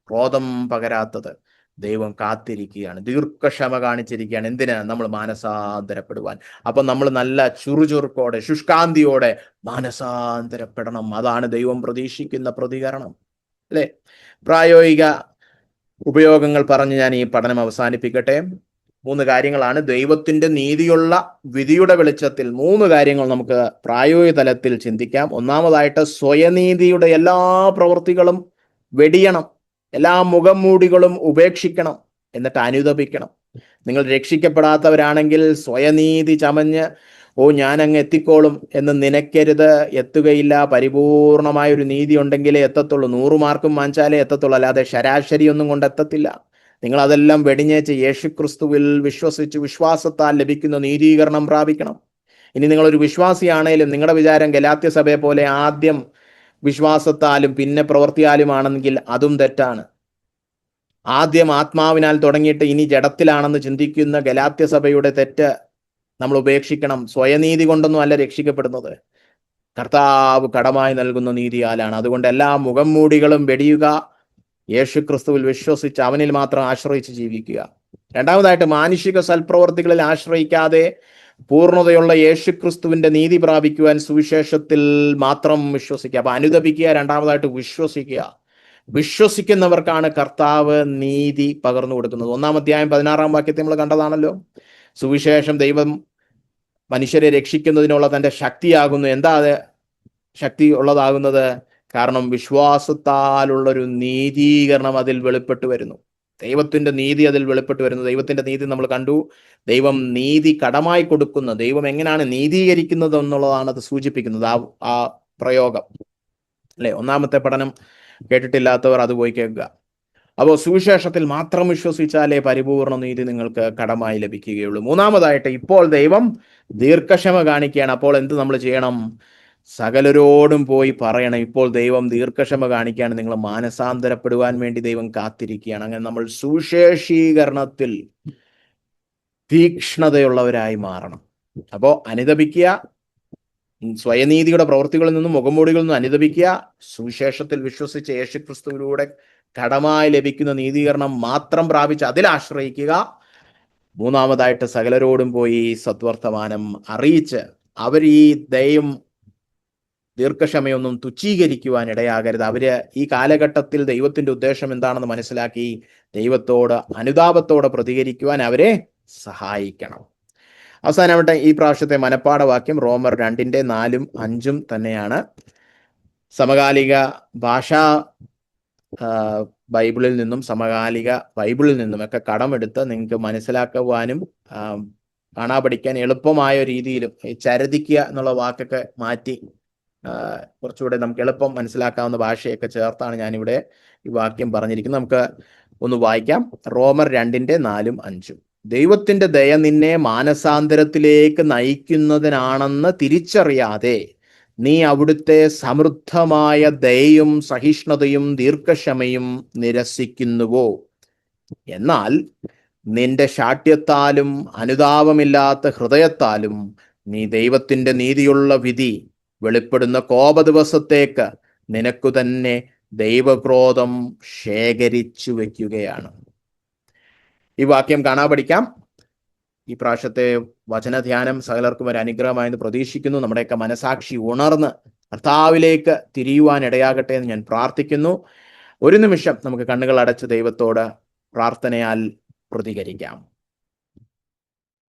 Speaker 1: ക്രോധം പകരാത്തത്? ദൈവം കാത്തിരിക്കുകയാണ്, ദീർഘക്ഷമ കാണിച്ചിരിക്കുകയാണ്. എന്തിന്? നമ്മൾ മാനസാന്തരപ്പെടുവാൻ. അപ്പൊ നമ്മൾ നല്ല ചുറുചുറുക്കോടെ ശുഷ്കാന്തിയോടെ മാനസാന്തരപ്പെടണം. അതാണ് ദൈവം പ്രതീക്ഷിക്കുന്ന പ്രതികരണം, അല്ലെ? പ്രായോഗിക ഉപയോഗങ്ങൾ പറഞ്ഞ് ഞാൻ ഈ പഠനം അവസാനിപ്പിക്കട്ടെ. 3 കാര്യങ്ങളാണ് ദൈവത്തിന്റെ നീതിയുള്ള വിധിയുടെ വെളിച്ചത്തിൽ 3 കാര്യങ്ങൾ നമുക്ക് പ്രായോഗിക തലത്തിൽ ചിന്തിക്കാം. ഒന്നാമതായിട്ട്, സ്വയനീതിയുടെ എല്ലാ പ്രവൃത്തികളും വെടിയണം, എല്ലാ മുഖം മൂടികളും ഉപേക്ഷിക്കണം, എന്നിട്ട് അനുതപിക്കണം. നിങ്ങൾ രക്ഷിക്കപ്പെടാത്തവരാണെങ്കിൽ സ്വയനീതി ചമഞ്ഞ് ഞാൻ അങ്ങ് എത്തിക്കോളും എന്ന് നിനക്കരുത്. എത്തുകയില്ല. പരിപൂർണമായൊരു നീതി ഉണ്ടെങ്കിലേ എത്തത്തുള്ളൂ. 100 മാർക്കും വാങ്ങിച്ചാലേ എത്തത്തുള്ളൂ, അല്ലാതെ ശരാശരി ഒന്നും കൊണ്ട് എത്തത്തില്ല. നിങ്ങൾ അതെല്ലാം വെടിഞ്ഞേച്ച് യേശുക്രിസ്തുവിൽ വിശ്വസിച്ച് വിശ്വാസത്താൽ ലഭിക്കുന്ന നീതീകരണം പ്രാപിക്കണം. ഇനി നിങ്ങളൊരു വിശ്വാസിയാണേലും നിങ്ങളുടെ വിചാരം ഗലാത്യ സഭയെ പോലെ ആദ്യം വിശ്വാസത്താലും പിന്നെ പ്രവൃത്തിയാലുമാണെങ്കിൽ അതും തെറ്റാണ്. ആദ്യം ആത്മാവിനാൽ തുടങ്ങിയിട്ട് ഇനി ജഡത്തിലാണെന്ന് ചിന്തിക്കുന്ന ഗലാത്യ സഭയുടെ തെറ്റ് നമ്മൾ ഉപേക്ഷിക്കണം. സ്വയനീതി കൊണ്ടൊന്നും അല്ല രക്ഷിക്കപ്പെടുന്നത്, കർത്താവ് കടമായി നൽകുന്ന നീതിയാലാണ്. അതുകൊണ്ട് എല്ലാ മുഖം മൂടികളും വെടിയുക, യേശുക്രിസ്തുവിൽ വിശ്വസിച്ച് അവനിൽ മാത്രം ആശ്രയിച്ച് ജീവിക്കുക. രണ്ടാമതായിട്ട്, മാനുഷിക സൽപ്രവർത്തികളിൽ ആശ്രയിക്കാതെ പൂർണ്ണതയുള്ള യേശുക്രിസ്തുവിന്റെ നീതി പ്രാപിക്കുവാൻ സുവിശേഷത്തിൽ മാത്രം വിശ്വസിക്കുക. അപ്പൊ അനുതപിക്കുക, രണ്ടാമതായിട്ട് വിശ്വസിക്കുക. വിശ്വസിക്കുന്നവർക്കാണ് കർത്താവ് നീതി പകർന്നു കൊടുക്കുന്നത്. 1-ാം അധ്യായം 16-ാം വാക്യത്തിൽ നമ്മൾ കണ്ടതാണല്ലോ. സുവിശേഷം ദൈവം മനുഷ്യരെ രക്ഷിക്കുന്നതിനുള്ള തൻ്റെ ശക്തിയാകുന്നു. എന്താ ശക്തി ഉള്ളതാകുന്നത്? കാരണം വിശ്വാസത്താലുള്ളൊരു നീതീകരണം അതിൽ വെളിപ്പെട്ടു വരുന്നു. ദൈവത്തിന്റെ നീതി അതിൽ വെളിപ്പെട്ടു വരുന്നു. ദൈവത്തിന്റെ നീതി നമ്മൾ കണ്ടു. ദൈവം നീതി കടമായി കൊടുക്കുന്ന, ദൈവം എങ്ങനെയാണ് നീതീകരിക്കുന്നത് എന്നുള്ളതാണ് അത് സൂചിപ്പിക്കുന്നത്, ആ പ്രയോഗം, അല്ലെ? 1-ാമത്തെ പഠനം കേട്ടിട്ടില്ലാത്തവർ അത് പോയി കേൾക്കുക. അപ്പോൾ സുവിശേഷത്തിൽ മാത്രം വിശ്വസിച്ചാലേ പരിപൂർണ നീതി നിങ്ങൾക്ക് കടമായി ലഭിക്കുകയുള്ളൂ. 3-ാമതായിട്ട്, ഇപ്പോൾ ദൈവം ദീർഘക്ഷമ കാണിക്കുകയാണ്. അപ്പോൾ എന്ത് നമ്മൾ ചെയ്യണം? സകലരോടും പോയി പറയണം, ഇപ്പോൾ ദൈവം ദീർഘക്ഷമ കാണിക്കുകയാണ്, നിങ്ങൾ മാനസാന്തരപ്പെടുവാൻ വേണ്ടി ദൈവം കാത്തിരിക്കുകയാണ്. അങ്ങനെ നമ്മൾ സുവിശേഷീകരണത്തിൽ തീക്ഷ്ണതയുള്ളവരായി മാറണം. അപ്പോൾ അനുതപിക്കുക, സ്വയനീതിയുടെ പ്രവൃത്തികളിൽ നിന്നും മുഖംമൂടികളിൽ നിന്നും അനുതപിക്കുക, സുവിശേഷത്തിൽ വിശ്വസിച്ച് യേശുക്രിസ്തുവിലൂടെ കടമായി ലഭിക്കുന്ന നീതീകരണം മാത്രം പ്രാപിച്ച് അതിൽ ആശ്രയിക്കുക. 3-ാമതായിട്ട്, സകലരോടും പോയി സദ്വർത്തമാനം അറിയിച്ച് അവർ ഈ ദീർഘക്ഷമയൊന്നും തുച്ഛീകരിക്കുവാൻ ഇടയാകരുത്. അവര് ഈ കാലഘട്ടത്തിൽ ദൈവത്തിന്റെ ഉദ്ദേശം എന്താണെന്ന് മനസ്സിലാക്കി ദൈവത്തോട് അനുതാപത്തോടെ പ്രതികരിക്കുവാൻ അവരെ സഹായിക്കണം. അവസാനമായിട്ട് ഈ പ്രാവശ്യത്തെ മനപ്പാഠവാക്യം റോമർ 2:4-5 തന്നെയാണ്. സമകാലിക ഭാഷാ ബൈബിളിൽ നിന്നും സമകാലിക ബൈബിളിൽ നിന്നും ഒക്കെ കടമെടുത്ത് നിങ്ങൾക്ക് മനസ്സിലാക്കുവാനും കാണാപഠിക്കാൻ എളുപ്പമായ രീതിയിലും ഈ ചരദിക്കുക എന്നുള്ള വാക്കൊക്കെ മാറ്റി കുറച്ചുകൂടെ നമുക്ക് എളുപ്പം മനസ്സിലാക്കാവുന്ന ഭാഷയൊക്കെ ചേർത്താണ് ഞാനിവിടെ ഈ വാക്യം പറഞ്ഞിരിക്കുന്നത്. നമുക്ക് ഒന്ന് വായിക്കാം. റോമർ 2:4-5. ദൈവത്തിന്റെ ദയ നിന്നെ മാനസാന്തരത്തിലേക്ക് നയിക്കുന്നതിനാണെന്ന് തിരിച്ചറിയാതെ നീ അവിടുത്തെ സമൃദ്ധമായ ദയയും സഹിഷ്ണുതയും ദീർഘക്ഷമയും നിരസിക്കുന്നുവോ? എന്നാൽ നിന്റെ ശാഠ്യത്താലും അനുതാപമില്ലാത്ത ഹൃദയത്താലും നീ ദൈവത്തിന്റെ നീതിയുള്ള വിധി വെളിപ്പെടുന്ന കോപദിവസത്തേക്ക് നിനക്കു തന്നെ ദൈവക്രോധം ശേഖരിച്ചു വെക്കുകയാണ്. ഈ വാക്യം കാണാപഠിക്കാം. ഈ പ്രാവശ്യത്തെ വചനധ്യാനം സകലർക്കും ഒരു അനുഗ്രഹമായെന്ന് പ്രതീക്ഷിക്കുന്നു. നമ്മുടെയൊക്കെ മനസാക്ഷി ഉണർന്ന് കർത്താവിലേക്ക് തിരിയുവാൻ ഇടയാകട്ടെ എന്ന് ഞാൻ പ്രാർത്ഥിക്കുന്നു. ഒരു നിമിഷം നമുക്ക് കണ്ണുകൾ അടച്ച് ദൈവത്തോട് പ്രാർത്ഥനയാൽ പ്രതികരിക്കാം.